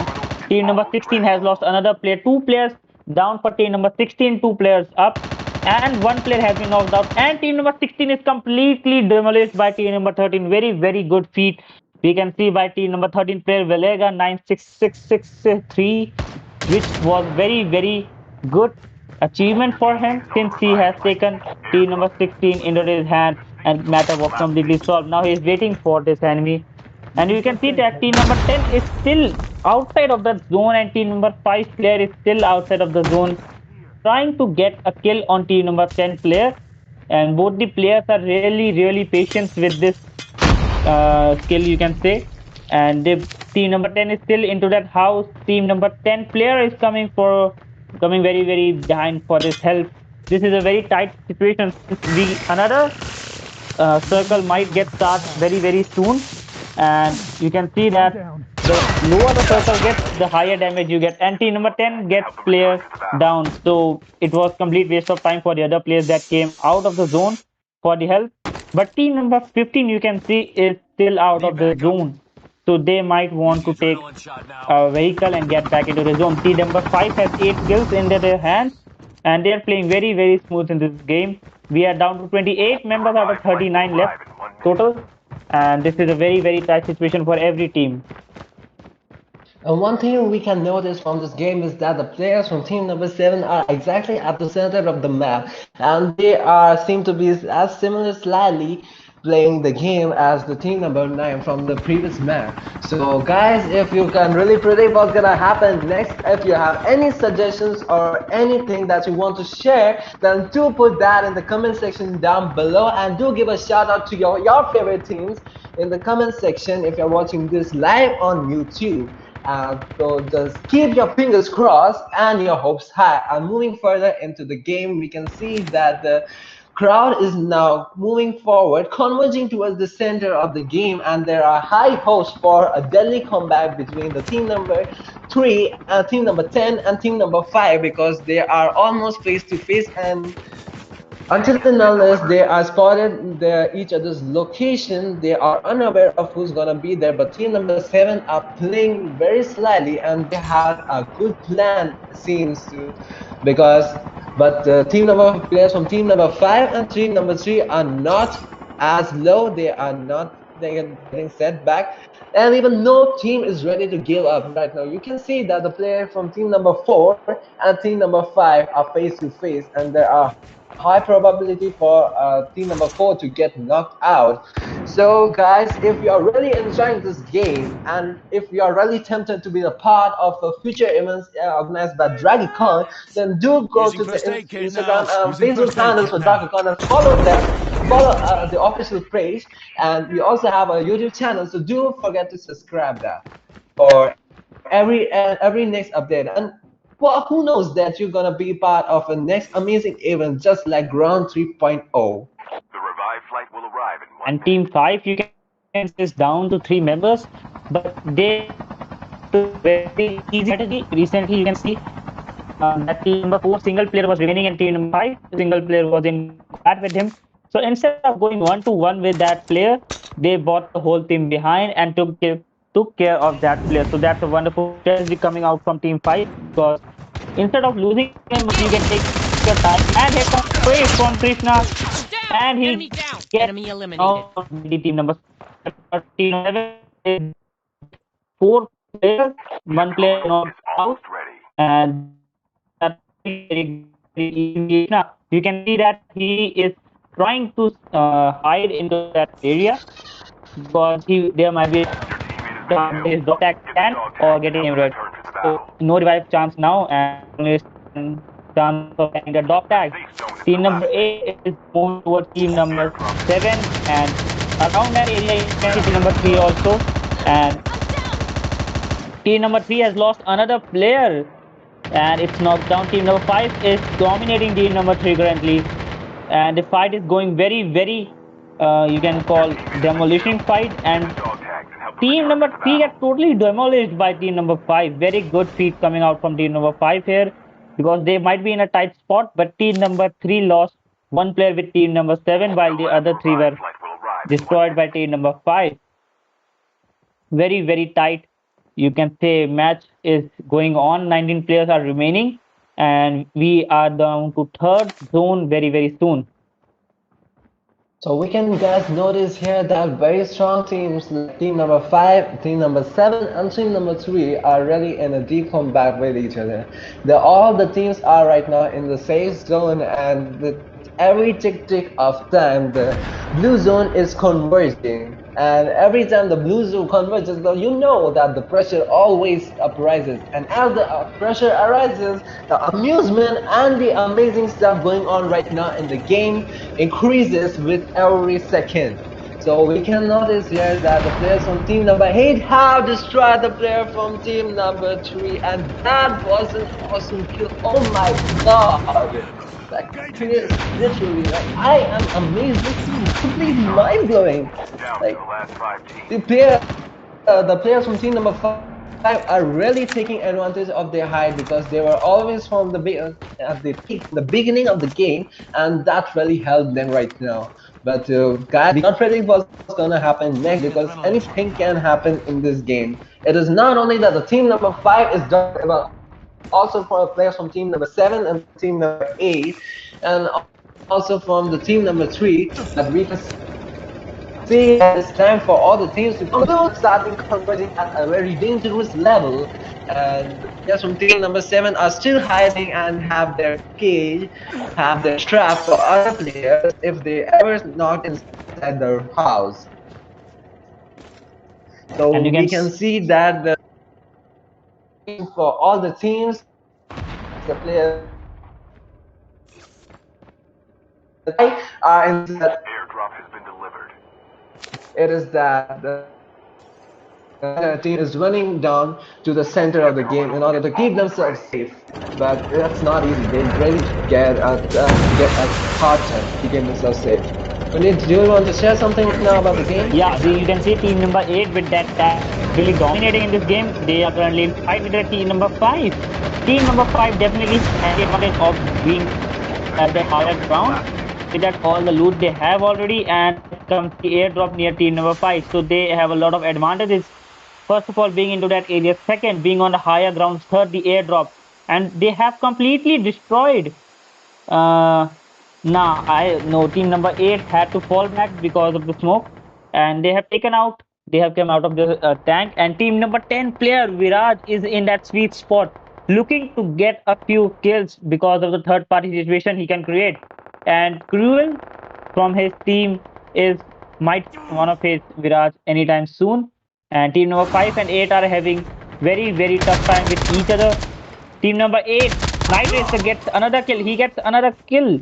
Team number 16 has lost another player. Two players down for team number 16, two players up. And one player has been knocked out. And team number 16 is completely demolished by team number 13. Very, very good feat. We can see by team number 13 player Velega 96663, which was very, very good achievement for him since he has taken team number 16 into his hand and matter was completely solved. Now he is waiting for this enemy. And you can see that team number 10 is still outside of the zone, and team number 5 player is still outside of the zone, trying to get a kill on team number 10 player. And both the players are really, really patient with this skill, you can say. And the team number 10 is still into that house. Team number 10 player is coming very, very behind for this help. This is a very tight situation since we another circle might get start very, very soon. And you can see that the lower the circle gets, the higher damage you get. And team number 10 gets player down. So it was complete waste of time for the other players that came out of the zone for the help. But team number 15, you can see, is still out of the zone. So they might want to take a vehicle and get back into the zone. Team number 5 has 8 kills in their hands, and they are playing very, very smooth in this game. We are down to 28 members out of 39 left total, and this is a very, very tight situation for every team. And one thing we can notice from this game is that the players from team number 7 are exactly at the center of the map, and they are seem to be as similar slightly playing the game as the team number 9 from the previous match. So guys, if you can really predict what's gonna happen next, if you have any suggestions or anything that you want to share, then do put that in the comment section down below, and do give a shout out to your favorite teams in the comment section if you're watching this live on YouTube. So just keep your fingers crossed and your hopes high. And moving further into the game, we can see that the crowd is now moving forward, converging towards the center of the game, and there are high hopes for a deadly comeback between the team number 3 and team number 10 and team number 5, because they are almost face to face, and until and unless they are spotted each other's location, they are unaware of who's gonna be there. But team number 7 are playing very slyly, and they had a good plan, seems to, because but team number players from team number 5 and team number 3 are not as low. They are not, they are getting set back, and even no team is ready to give up right now. You can see that the player from team number 4 and team number 5 are face to face, and there are high probability for team number 4 to get knocked out. So guys, if you are really enjoying this game, and if you are really tempted to be a part of the future events organized by DragonCon, then do go to Using the first aid kit Instagram now. and Using Facebook first aid handles kit for now. DragonCon and follow them, follow the official page. And we also have a YouTube channel, so do forget to subscribe that for every next update. And well, who knows that you're gonna be part of a next amazing event just like Ground 3.0. The revived flight will arrive in one And minute. team 5, you can see that is down to 3 members, but they took a very easy strategy. Recently, you can see that team number 4 single player was remaining, and team number 5 single player was in combat with him. So instead of going 1-1 with that player, they brought the whole team behind and took care of that player. So that's a wonderful strategy coming out from team 5, because instead of losing 3 members, you can take your time. And here comes the spray from Krishna, and he gets knocked out by the team number 7, because team number 7 is down to 4 players. Your One player terminal knocked is out, almost ready. and that's a very good, very easy game. Now you can see that he is trying to hide into that area, because there might be a Your teammate has been chance that his killed. dog tag Get the stand dog or tag and getting help them injured. return to the So battle. no revive chance now, and only chances of getting the dog The tag. safe zone is Team number collapsing. 8 is moving towards team number Airdrop is 7, and around that area you can see team number 3 also. And team number 3 has lost another player, and it's knocked down. Team number 5 is dominating team number 3 currently, and the fight is going very, very, you can Your call teammate has been demolition killed. fight. Get the And dog tags and help them team return number to the 3 battle. gets totally demolished by team number 5. Very good feat coming out from team number 5 here, because they might be in a tight spot, but team number 3 lost one player with team number 7, The while the last other 3 revived were flight will arrive in one destroyed by minute. team number 5. Very, very tight. You can say match is going on. 19 players are remaining, and we are down to third zone very, very soon. So we can guys notice here that very strong teams like team number 5, team number 7, and team number 3 are really in a deep combat with each other. All the teams are right now in the safe zone, and every tick of time the blue zone is converging. And every time the blue zone converges, though, you know that the pressure always arises. And as the pressure arises, the amusement and the amazing stuff going on right now in the game increases with every second. So we can notice here that the players from team number 8 have destroyed the player from team number 3, and that was an awesome kill. Oh my god! Like, Engaging it's you. literally like, I am amazed. This is completely mind blowing. Down to Like, the last 5 teams. the players from team number 5 are really taking advantage of their height, because they were always from at the peak from the beginning of the game, and that really helped them right now. But guys, we cannot predict what's gonna happen next, Using because adrenaline. anything can happen in this game. It is not only that the team number 5 is dominating, but also for players from team number 7 and team number 8, and also from the team number 3, that we can see that it's time for all the teams to converge. The blue is starting converging at a very dangerous level, and the players from team number 7 are still hiding and have their cage, have their trap for other players if they ever knocked inside the cage. at their house. So And you we can can see that the for all the teams, the players are in that Airdrop has been delivered. it is that the team is running down to the center of the game in order to keep themselves safe. But that's not easy. They really get a hard time to keep themselves safe. Punit, do you want to share something right now about the game? Yeah, you can see team number 8 with that tag really dominating in this game. They are currently in fight with the team number 5. Team number 5 definitely has the advantage of being at that higher ground with that all the loot they have already, and there comes the airdrop near team number 5. So they have a lot of advantages. First of all, being into that area. Second, being on the higher grounds. Third, the airdrop. And they have completely destroyed uh, nah, I no team number 8 had to fall back because of the smoke, and they have taken out. They have come out of the tank, and team number 10 player Viraj is in that sweet spot, looking to get a few kills because of the third party situation he can create. And Cruel from his team is might one of his Viraj anytime soon. And team number 5 and 8 are having very tough time with each other. Team number 8, Night Racer gets another kill. He gets another kill.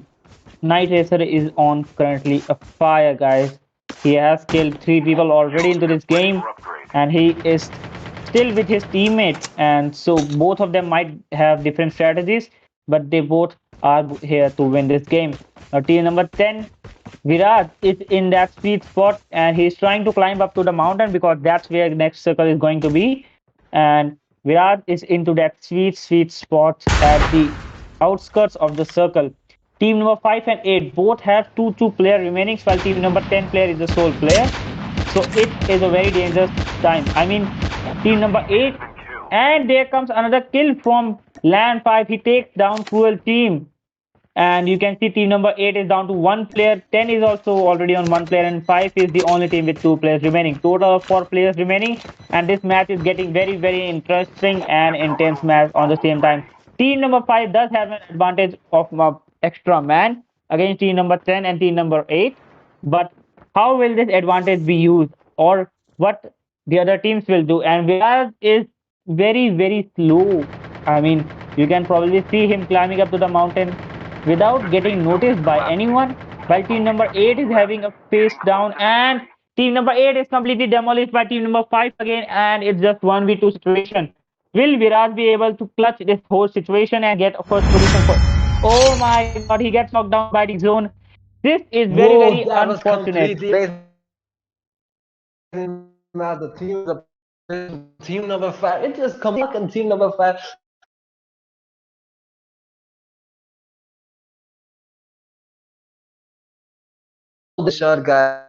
Night Racer is on currently a fire, guys. He has killed 3 people already into this Ready game, for upgrade. and he is still with his teammate. And so both of them might have different strategies, but they both are here to win this game. Now, team number 10, Viraj is in that sweet spot, and he's trying to climb up to the mountain because that's where the next circle is going to be. And Viraj is into that sweet spot at the outskirts of the circle. Team number 5 and 8 both have 2 player remaining, while team number 10 player is the sole player. So it is a very dangerous time. I mean, team number He has 8, been killed. and there comes another kill from Land 5. He takes down Cruel team. And you can see team number 8 is down to 1 player. 10 is also already on 1 player, and 5 is the only team with 2 players remaining. Total of 4 players remaining. And this match is getting very interesting and Airdrop intense load match on the almost same time. ready. Team number 5 does have an advantage of extra man against team number 10 and team number 8. But how will this advantage be used, or what the other teams will do? And Viraj is very slow. I mean, you can probably see him climbing up to the mountain without The getting safe zone is noticed by collapsing. anyone, while team Only number 8 teams is left. having a face Getting down, closer to and victory. team number 8 is completely demolished by team number 5 again, and it's just 1v2 situation. Will Viraj be able to clutch this whole situation and get a first position for? Oh my god, he gets knocked down by the zone. This is Whoa, very that was unfortunate. completely amazing. About the team number 5. It just come back and team number 5 the shot, guys.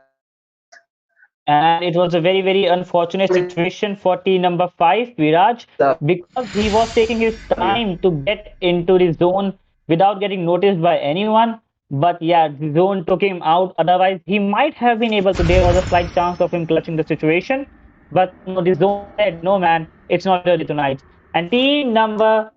And it was a very unfortunate situation for team number 5, Viraj, because he was taking his time to get into the zone without getting noticed by anyone. But yeah, the zone took him out. Otherwise, he might have been able to. There was a slight chance of him clutching the situation. But no, the zone said, no, man, it's not your day tonight. And team number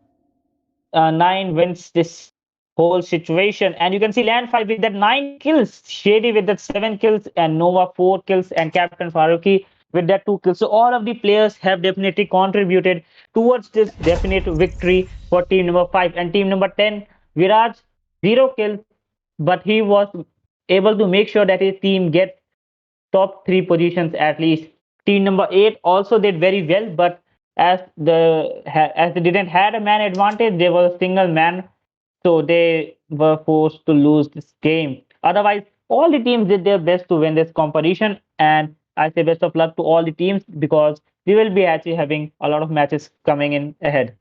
9 wins this whole situation. And you can see Land 5 with that 9 kills, Shady with that 7 kills, and Nova 4 kills, and Captain Faruqi with that 2 kills. So all of the players have definitely contributed towards this definite victory for team number 5. And team number 10, Viraj, 0 kills, but he was able to make sure that his team gets top 3 positions at least. Team number 8 also did very well, but as they didn't had a man advantage, they were a single man, so they were forced to lose this game. Otherwise, all the teams did their best to win this competition, and I say best of luck to all the teams because we will be actually having a lot of matches coming in ahead.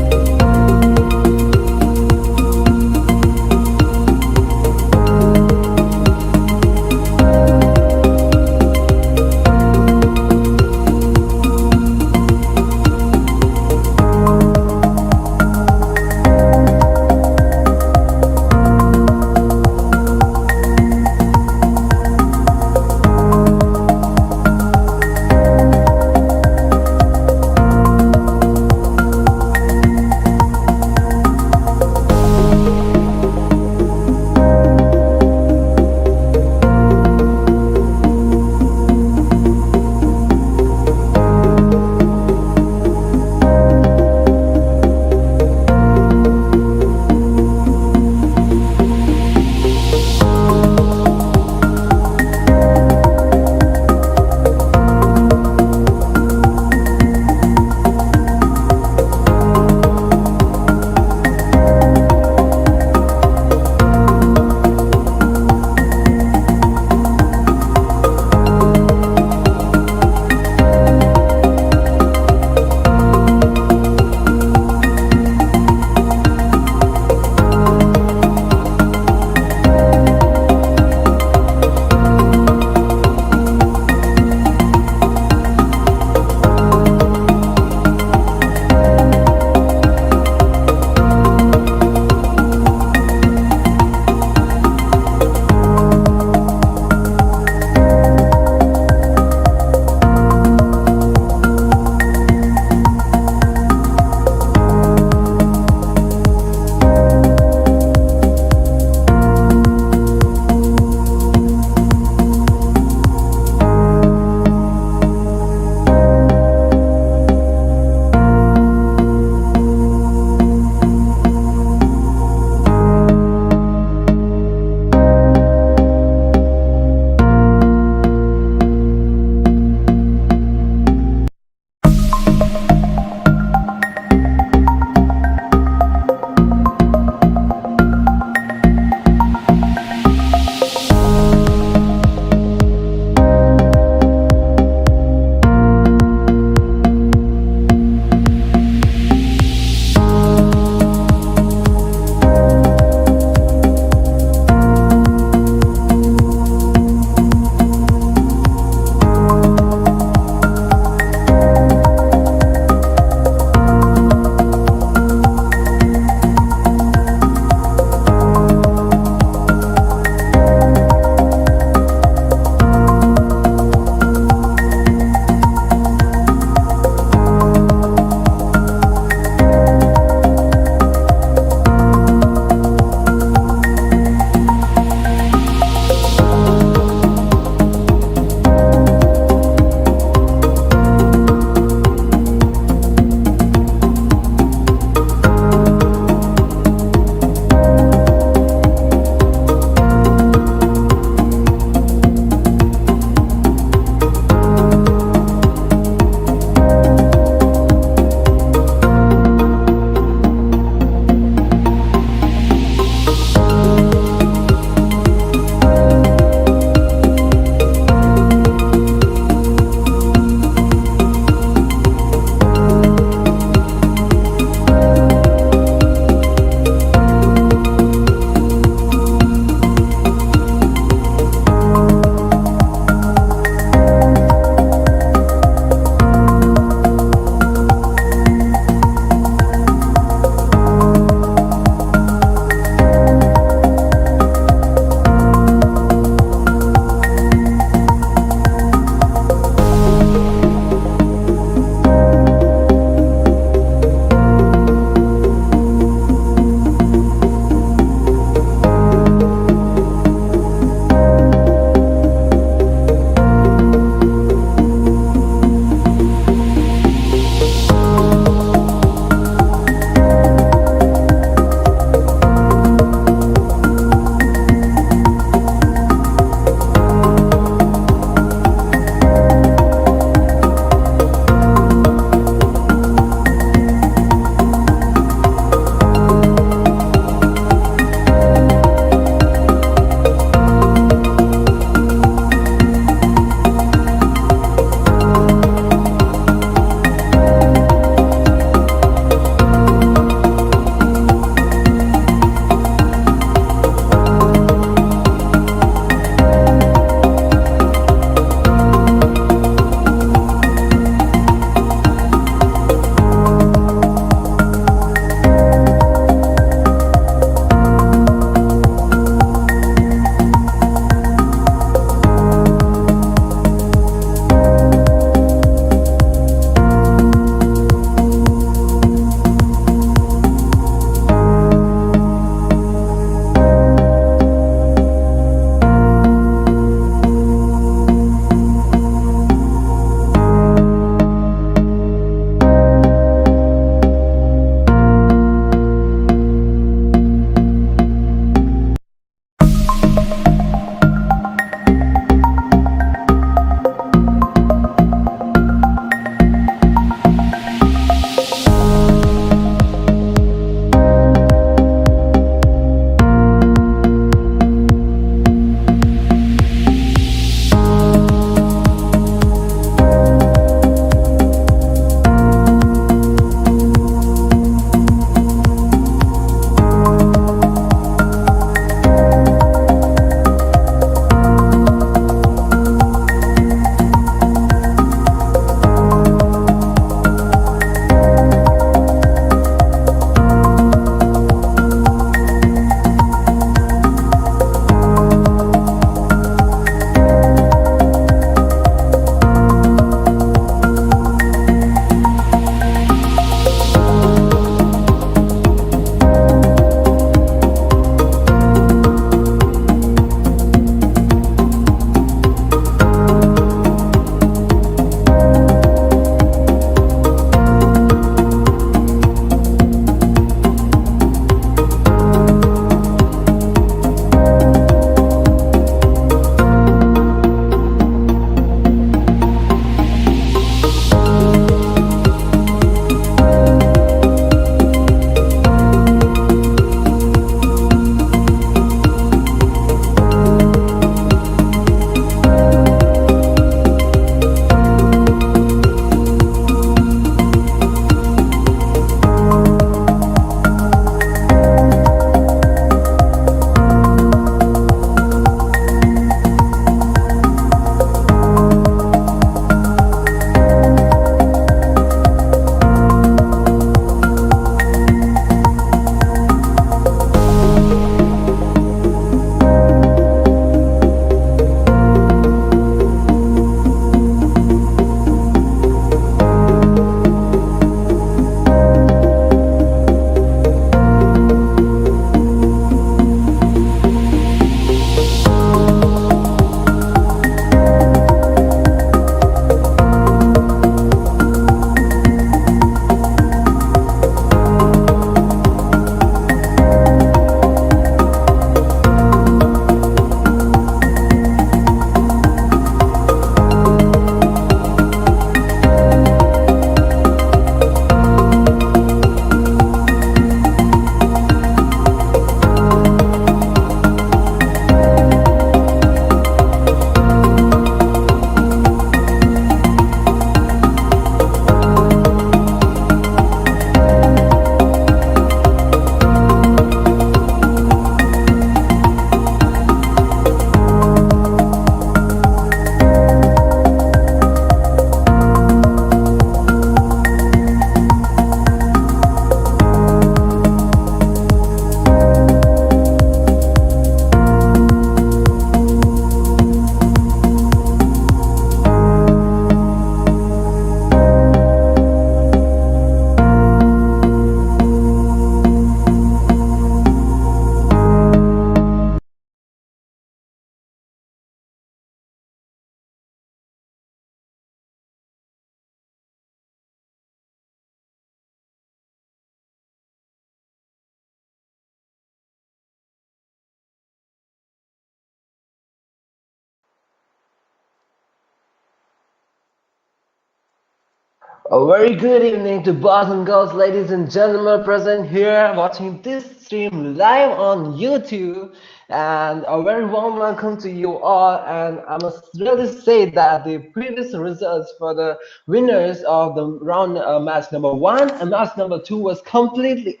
A very good evening to boys and girls, ladies and gentlemen present here watching this stream live on YouTube. And a very warm welcome to you all. And I must really say that the previous results for the winners of the round match number one and match number two was completely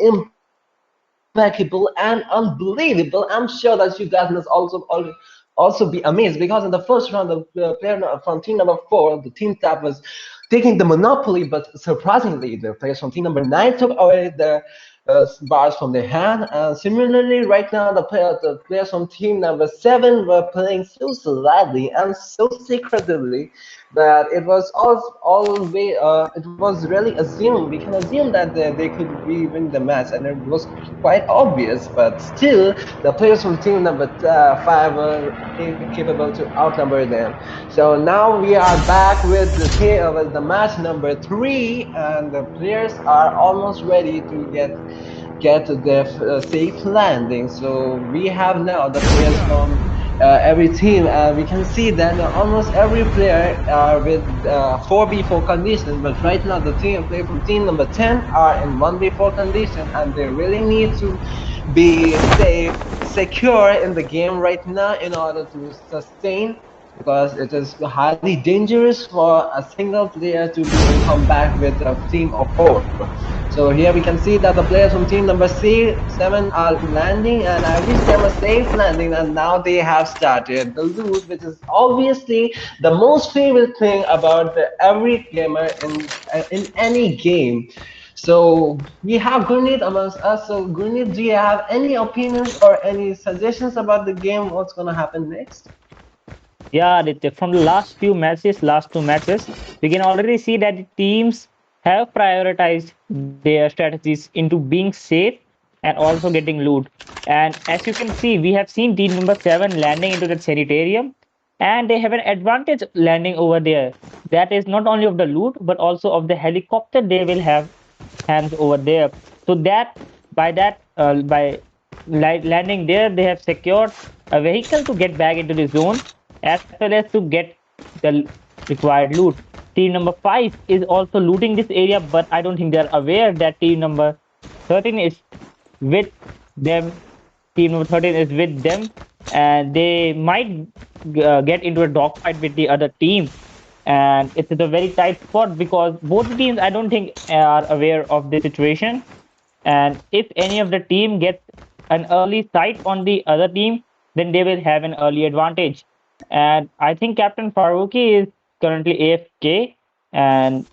impeccable and unbelievable. I'm sure that you guys must also be amazed because in the first round, the player from team number four, the team that was taking the monopoly, but surprisingly, the players from team number nine took away the bars from their hand. And similarly, right now, the players from team number seven were playing so slightly and so secretively that it was it was really assumed. We can assume that they could win the match, and it was quite obvious. But still, the players from team number five were incapable to outnumber them. So now we are back with the match number three, and the players are almost ready to get to their safe landing. So we have now the players from every team, and we can see that almost every player are with 4v4 condition. But right now, the player from team number 10 are in 1v4 condition, and they really need to be safe, secure in the game right now in order to sustain, because it is highly dangerous for a single player to be come back with a team of four. So here we can see that the players from team number seven are landing, and I wish them a safe landing. And now they have started the loot, which is obviously the most favorite thing about every gamer in any game. So we have Gurneet amongst us. So Gurneet, do you have any opinions or any suggestions about the game? What's gonna happen next? Yeah, Aditya, from the last two matches, we can already see that the teams have prioritized their strategies into being safe and also getting loot. And as you can see, we have seen team number seven landing into the sanitarium, and they have an advantage landing over there. That is not only of the loot, but also of the helicopter they will have hands over there. So that by landing there, they have secured a vehicle to get back into the zone as well as to get the required loot. Team number five is also looting this area, but I don't think they're aware that team number 13 is with them. Team number 13 is with them, and they might get into a dogfight with the other team. And it's a very tight spot because both the teams, I don't think, are aware of the situation. And if any of the team gets an early sight on the other team, then they will have an early advantage. And I think Captain Faruqi is currently AFK. And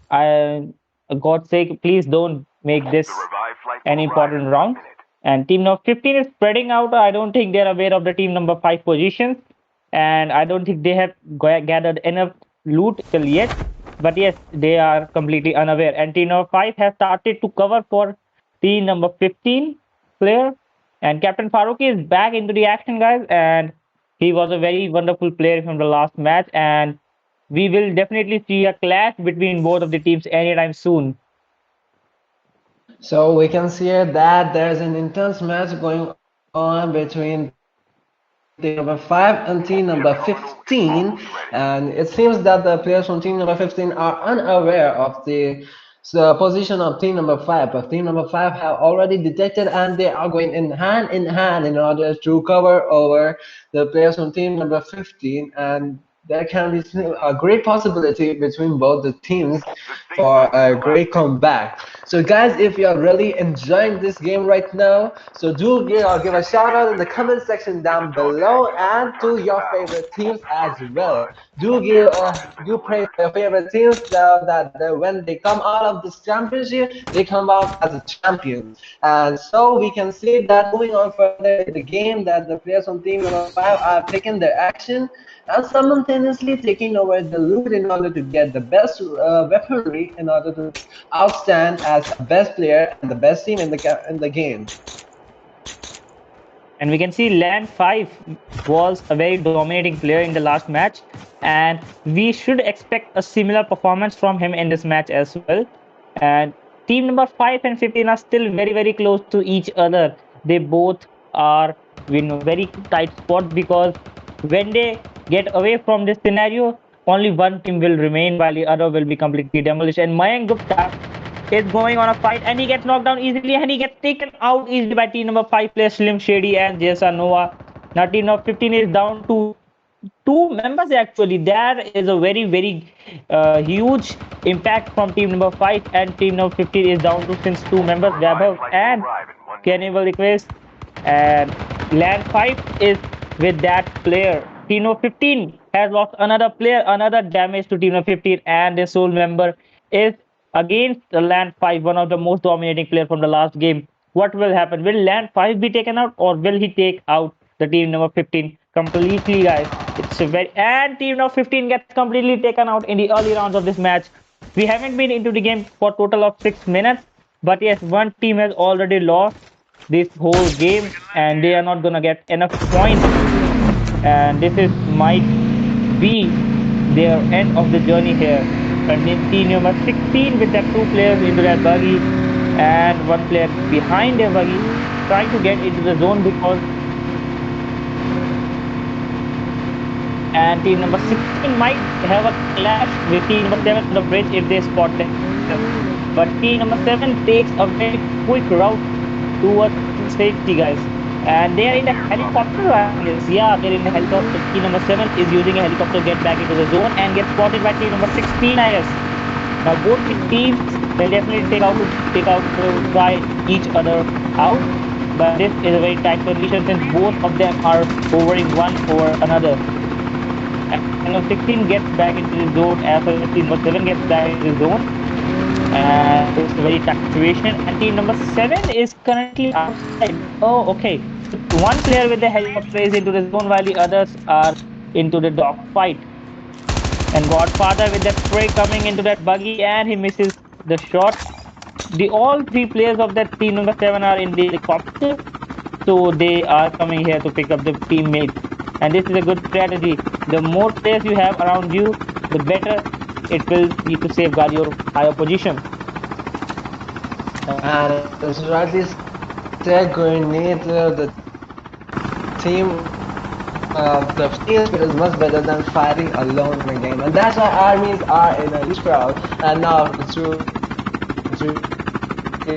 God's sake, please don't make The this revived flight an will arrive important in 1 round. minute. And team number 15 is spreading out. I don't think they're aware of the team number 5 positions. And I don't think they have gathered enough loot till yet. But yes, they are completely unaware. And team number 5 has started to cover for team number 15 player. And Captain Faruqi is back into the action, guys. And he was a very wonderful player from the last match. And we will definitely see a clash between both of the teams anytime soon. So we can see here that there's an intense match going on between team number 5 and team number Your 15. terminal is And it almost seems ready. that the players from team number 15 are unaware of the position of team number 5. But team number 5 have already detected, and they are going in hand in order to cover over the players from team number 15. And there can be a great possibility between both the teams The safe for zone is a collapsing. great comeback. So guys, if you're really enjoying this game right now, so do give a shout out in the comment section If the down door tags below, you must and return to to the your battle. favorite teams as First well. blood. Do pray for your favorite teams that when they come out of this championship, they come out as a champions. And so we can see that moving on further in the game, that the players on team number 5 are taking their action and simultaneously taking over the loot in order to get the best weaponry in order to outstand as a best player and the best team in the game. And we can see Land 5 was a very dominating player in the last match. And we should expect a similar performance from him in this match as well. And team number 5 and 15 are still very, very close to each other. They both are in a very tight spot because when they get away from this scenario, only one team will remain while the other will be completely demolished. And Mayank Gupta is going on a fight and he gets knocked down easily and he gets taken out easily by team number 5 player Slim Shady and Jason Noah. Now team number 15 is down to two members actually. There is a very huge impact from team number 5 and team number 15 is down to since two members Vaibhav and Cannibal Request and land 5 is with that player. Team number 15 has lost another player, another damage to team number 15 and the sole member is against the land 5, one of the most dominating player from the last game. What will happen? Will land 5 be taken out or will he take out the team number 15 completely, guys? It's a very and team number 15 gets completely taken out in the early rounds of this match. We haven't been into the game for total of 6 minutes, but yes, one team has already lost this whole game and they are not gonna get enough points. And this is might be their end of the journey here. And in team number 16 with their two players into that buggy and one player behind their buggy trying to get into the zone because and team number 16 might have a clash with team number 7 on the bridge if they spot them. But team number 7 takes a very quick route towards safety, guys. And they are in the helicopter, I guess. Yeah, they're in the helicopter. Team number 7 is using a helicopter to get back into the zone and get spotted by team number 16, I guess. Now both the teams will definitely take out to try each other out. But this is a very tight condition since both of them are hovering one over another. And now 16 gets back into the zone as well as team number 7 gets back into the zone. And it's a very tough situation. And team number 7 is currently outside. Oh, okay. So one player with the helicopter is into the zone while the others are into the dogfight. And Godfather with that spray coming into that buggy and he misses the shot. The all three players of that team number 7 are in the helicopter. So they are coming here to pick up the teammates. And this is a good strategy. The more players you have around you, the better it will be to safeguard your higher position. And as rightly said, Grenade, the team spirit is much better than fighting alone in a game, and that's why armies are in a huge crowd. And now through The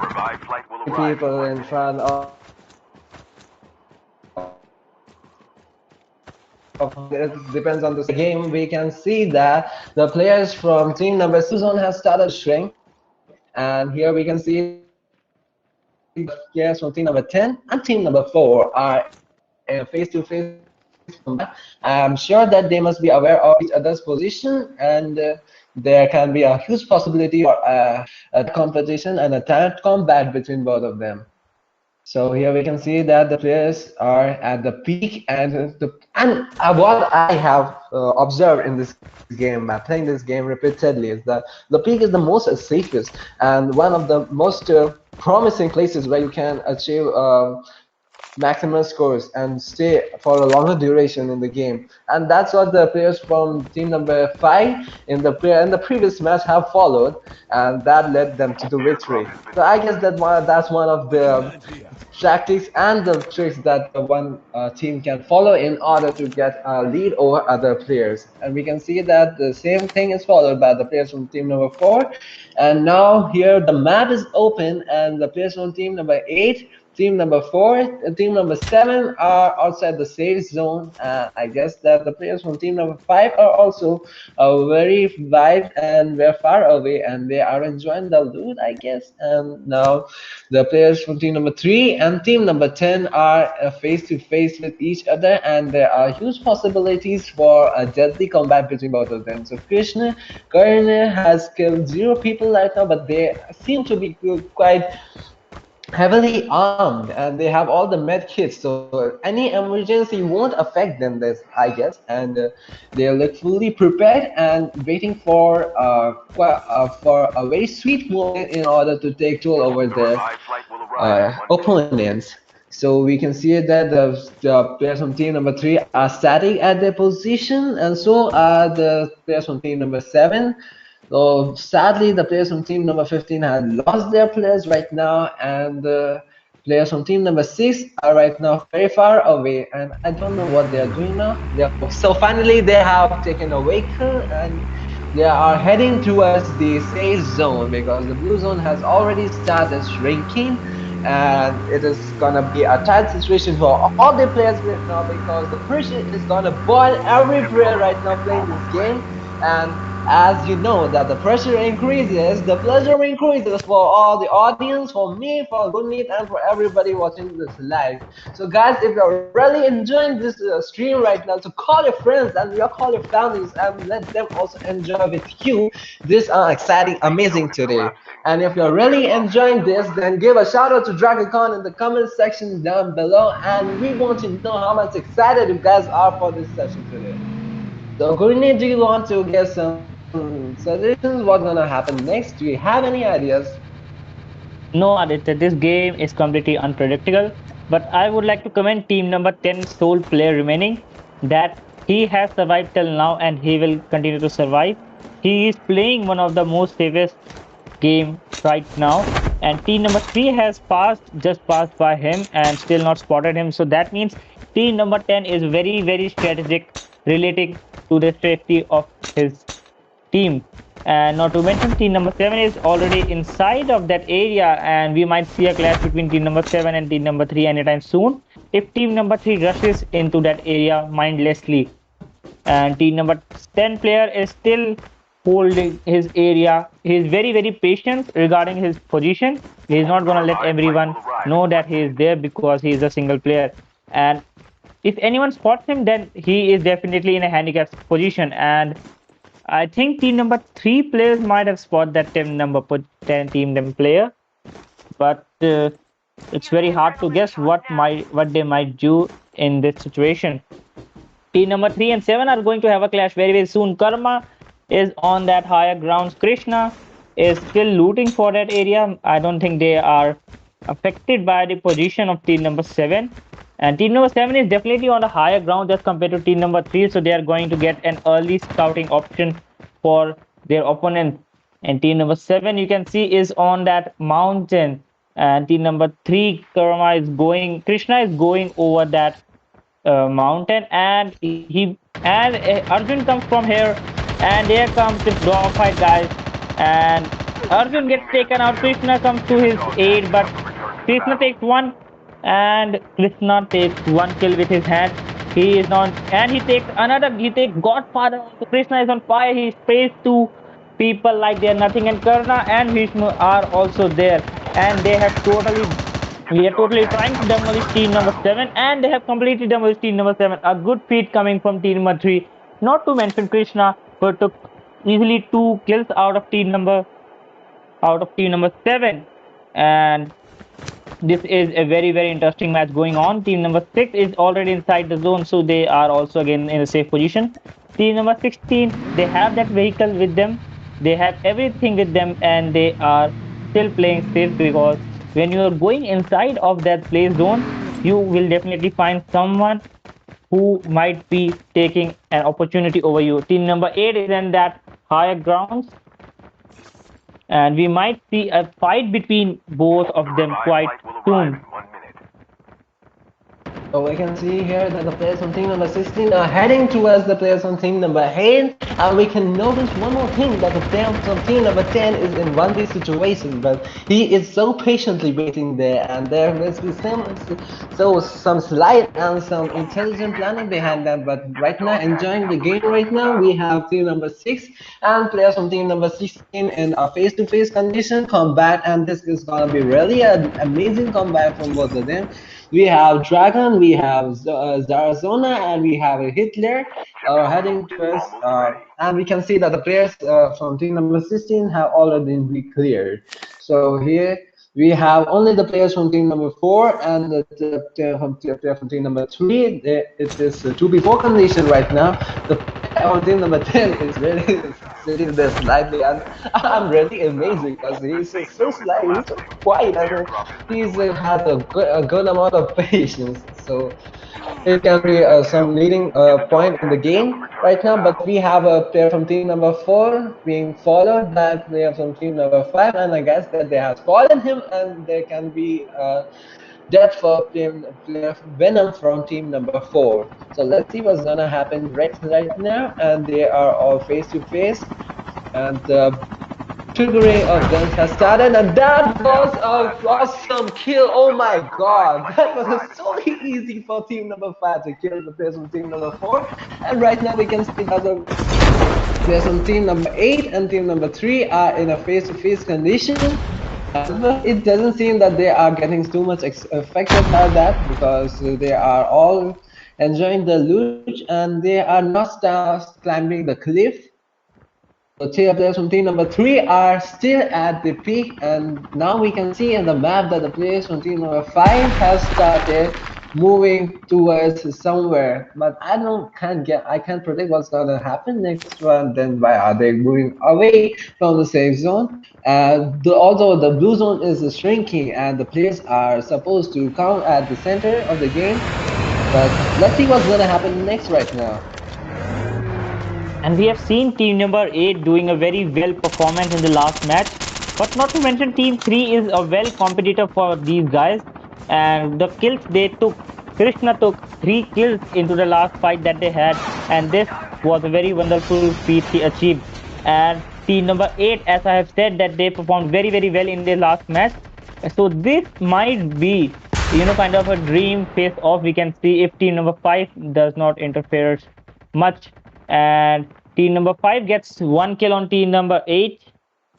revived flight will arrive in people in 1 minute. front of it depends on the game. We can see that the players from team number 7 zone has started to shrink, and here we can see that the players from team number 10 and team number 4 are in a face-to-face combat. I'm sure that they must be aware of each other's position, and there can be a huge possibility for a tight competition and a tight combat between both of them. So here we can see that the players are at the peak, and what I have observed in this game by playing this game repeatedly is that the peak is the most safest and one of the most promising places where you can achieve maximum scores and stay for a longer duration in the game. And that's what the players from team number 5 in the previous match have followed, and that led them to the victory. So I guess that's one of the Land here. tactics and the tricks that the one team can follow in order to get a lead over other players. And we can see that the same thing is followed by the players from team number 4. And now here the map is open, and the players from team number 8, team number 4, and team number 7 are outside the safe zone. I guess that the players from team number 5 are also very vibed and very far away, and they are enjoying the loot, I guess. And now the players from team number 3 and team number 10 are face to face with each other, and there are huge possibilities for a deadly combat between both of them. So Karna has killed 0 people right now, but they seem to be quite heavily armed, and they have all the med kits, so any emergency won't affect them, this I guess. And they look fully prepared and waiting for a very sweet moment in order to take toll over The their revived flight will arrive in 1 minute. opponents. So we can see that the players from team number 3 are static at their position, and so are the players from team number 7. So sadly, the players from team number 15 had lost their players right now, and Players from team number 6 are right now very far away, and I don't know what they are doing now. So finally, they have taken a vehicle and they are heading towards the safe zone because the blue zone has already started shrinking, and it is gonna be a tight situation for all the players right now because the pressure is gonna boil every player right now playing this game. And as you know that the pressure increases, the pleasure increases for all the audience, for me, for Gunit, and for everybody watching this live. So guys, if you're really enjoying this stream right now, so call your friends and you call your families and let them also enjoy with you this exciting, amazing today. And if you're really enjoying this, then give a shout out to DragonCon in the comment section down below, and we want to know how much excited you guys are for this session today. So, Gurneet, do you want to get some suggestions? What's gonna happen next? Do you have any ideas? No, Aditya, this game is completely unpredictable. But I would like to commend team number 10 sole player remaining that he has survived till now and he will continue to survive. He is playing one of the most safest game right now. And team number 3 has just passed by him and still not spotted him. So that means team number 10 is very, very strategic relating to the safety of his team. And not to mention, team number 7 is already inside of that area, and we might see a clash between team number 7 and team number 3 anytime soon if team number 3 rushes into that area mindlessly. And team number 10 player is still holding his area. He is very, very patient regarding his position. He is not going to let everyone know that he is there because he is a single player. And if anyone spots him, then he is definitely in a handicapped position. And I think team number 3 players might have spotted that team number 10 team them player, but it's very hard to guess what they might do in this situation. Team number 3 and 7 are going to have a clash very, very soon. Karma is on that higher grounds. Krishna is still looting for that area. I don't think they are affected by the position of team number 7. And team number 7 is definitely on the higher ground as compared to team number 3. So they are going to get an early scouting option for their opponent. And team number 7, you can see, is on that mountain. And team number 3, Krishna is going over that mountain, and Arjun comes from here, and there comes this dogfight, guys, and Arjun gets taken out. Krishna comes to his aid, but Krishna takes one, and Krishna takes one kill with his hand. He is on, and he takes another. He takes Godfather. Also, Krishna is on fire. He sprays two people like they're nothing, and Karna and Vishnu are also there, and they have totally we are totally trying to demolish team number 7, and they have completely demolished team number 7. A good feat coming from team number 3. Not to mention Krishna, who took easily 2 kills out of team number 7. And this is a very, very interesting match going on. Team number 6 is already inside the zone, so they are also again in a safe position. Team number 16, they have that vehicle with them. They have everything with them, and they are still playing safe because when you are going inside of that play zone, you will definitely find someone who might be taking an opportunity over you. Team number 8 is in that higher grounds, and we might see a fight between both of them quite soon. So we can see here that the players on team number 16 are heading towards the players on team number 8, and we can notice one more thing, that the player on team number 10 is in 1v situation, but he is so patiently waiting there, and there must be some slight and some intelligent planning behind that. But right now, enjoying the game right now, we have team number 6 and players from team number 16 in a face-to-face condition combat, and this is gonna be really an amazing combat from both of them. We have Dragon, we have Zarazona, and we have a Hitler heading towards, and we can see that the players from team number 16 have already been cleared. So here we have only the players from team number 4 and the player from team number 3. It is a 2v4 condition right now. The player on team number 10 is really sitting there slightly, and I'm really amazed because he's so slight, he's so quiet, and he has a good amount of patience. So it can be some leading point in the game right now. But we have a player from team number 4 being followed by a player from team number 5, and I guess that they have followed him, and there can be death for player Venom from team number 4. So let's see what's gonna happen right now. And they are all face to face, and the triggering of guns has started, and that was a awesome kill. Oh my god, that was so easy for team number 5 to kill the players from team number 4. And right now we can see that the players from team number 8 and team number 3 are in a face-to-face condition. However, it doesn't seem that they are getting too much affected by that, because they are all enjoying the loot and they are not climbing the cliff. So three of players from team number 3 are still at the peak, and now we can see in the map that the players from team number 5 have started moving towards somewhere. But I can't predict what's gonna happen next one. Then why are they moving away from the safe zone? Although the blue zone is shrinking and the players are supposed to come at the center of the game, but let's see what's gonna happen next right now. And we have seen team number 8 doing a very well performance in the last match. But not to mention team 3 is a well competitor for these guys. And the kills they took, Krishna took 3 kills into the last fight that they had. And this was a very wonderful feat he achieved. And team number 8, as I have said, that they performed very, very well in their last match. So this might be, kind of a dream face off we can see if team number 5 does not interfere much. And team number 5 gets 1 kill on team number 8,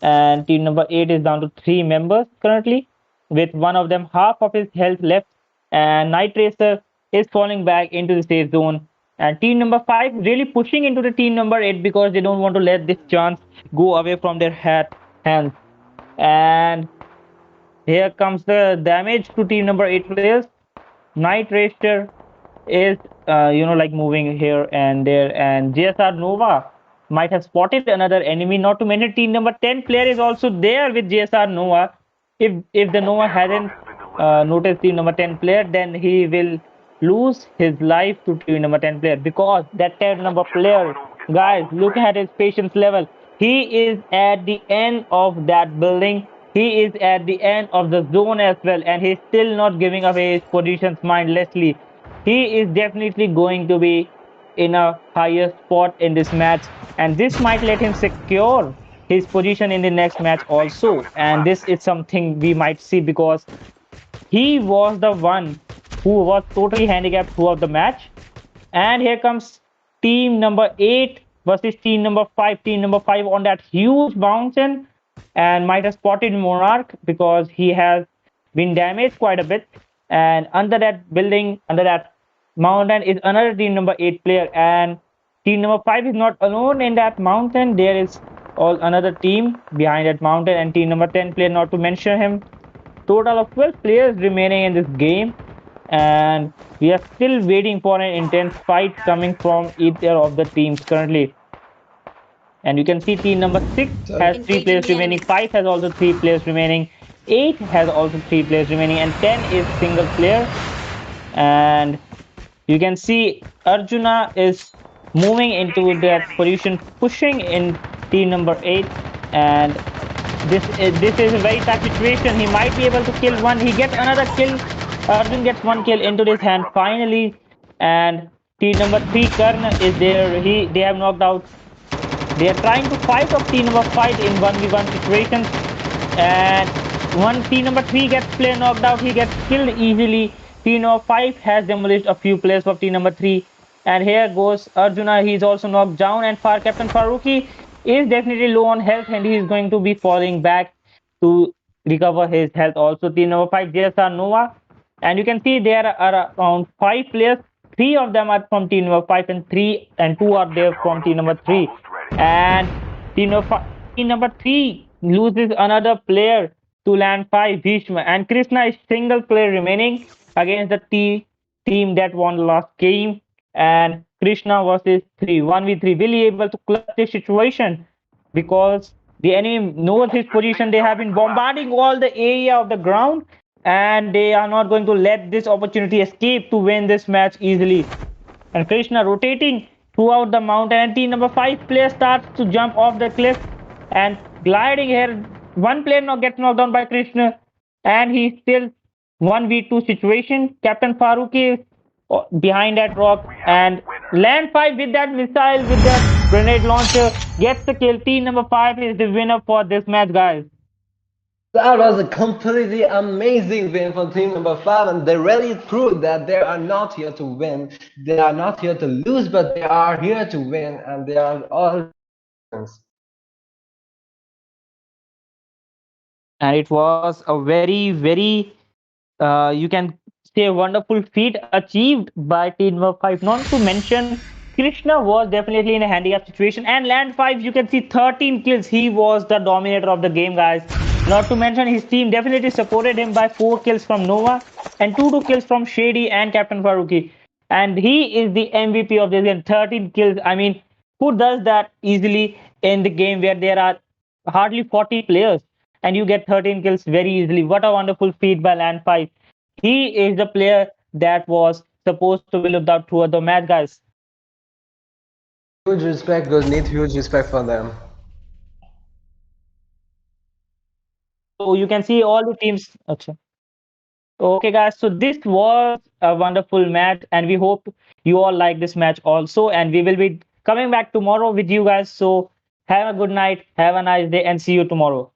and team number 8 is down to 3 members currently, with one of them half of his health left, and Night Racer is falling back into the safe zone. And team number 5 really pushing into the team number 8 because they don't want to let this chance go away from their hands. And here comes the damage to team number 8 players. Night Racer is moving here and there, and JSR Nova might have spotted another enemy. Not to mention team number 10 player is also there with JSR Nova. If the Nova hadn't noticed team number 10 player, then he will lose his life to team number 10 player, because that 10 number player, guys, look at his patience level. He is at the end of that building. He is at the end of the zone as well, and he's still not giving away his positions mindlessly. He is definitely going to be in a higher spot in this match, and this might let him secure his position in the next match also. And this is something we might see, because he was the one who was totally handicapped throughout the match. And here comes team number 8 versus team number 5. Team number 5 on that huge mountain, and might have spotted Monarch because he has been damaged quite a bit. And under that building, under that mountain, is another team number 8 player. And team number 5 is not alone in that mountain. There is all another team behind that mountain, and team number 10 player, not to mention him. Total of 12 players remaining in this game, and we are still waiting for an intense fight coming from either of the teams currently. And you can see team number 6 has 3 players remaining, 5 has also 3 players remaining, 8 has also 3 players remaining, and 10 is single player. And you can see Arjuna is moving into that position, pushing in team number 8. And this is a very tough situation. He might be able to kill one. He gets another kill. Arjun gets 1 kill into his hand finally. And team number 3 Karn is there. They have knocked out. They are trying to fight off team number 5 in 1v1 situations. And one team number 3 gets player knocked out. He gets killed easily. Team number 5 has demolished a few players for team number 3. And here goes Arjuna. He's also knocked down. And Captain Faruqi is definitely low on health, and he is going to be falling back to recover his health. Also, team number 5, JSR Nova. And you can see there are around 5 players. 3 of them are from team number 5, and 2 are there from team number 3. And team number 3 loses another player to land 5, Bhishma. And Krishna is single player remaining against the team that won the last game. And Krishna versus 3, 1v3. Will he able to clutch this situation? Because the enemy knows his position. They have been bombarding all the area of the ground, and they are not going to let this opportunity escape to win this match easily. And Krishna rotating throughout the mountain, and team number 5 player starts to jump off the cliff and gliding here. One player now gets knocked down by Krishna, and he still 1v2 situation. Captain Farooq is behind that rock and land 5 with that missile, with that grenade launcher, gets the kill. Team number 5 is the winner for this match, guys. That was a completely amazing win for team number 5, and they really proved that they are not here to win. They are not here to lose, but they are here to win, and they are all champions. And it was a very you can say a wonderful feat achieved by team number 5. Not to mention Krishna was definitely in a handicap situation, and land 5 you can see 13 kills. He was the dominator of the game, guys. Not to mention his team definitely supported him by 4 kills from Nova and 2 kills from Shady and Captain Faruqi. And he is the MVP of this game. 13 kills. I mean, who does that easily in the game where there are hardly 40 players and you get 13 kills very easily? What a wonderful feat by Land 5. He is the player that was supposed to be looked out throughout the match, guys. Huge respect, we need huge respect for them. So you can see all the teams. Achha. Okay, guys. So this was a wonderful match, and we hope you all like this match also. And we will be coming back tomorrow with you guys. So have a good night, have a nice day, and see you tomorrow.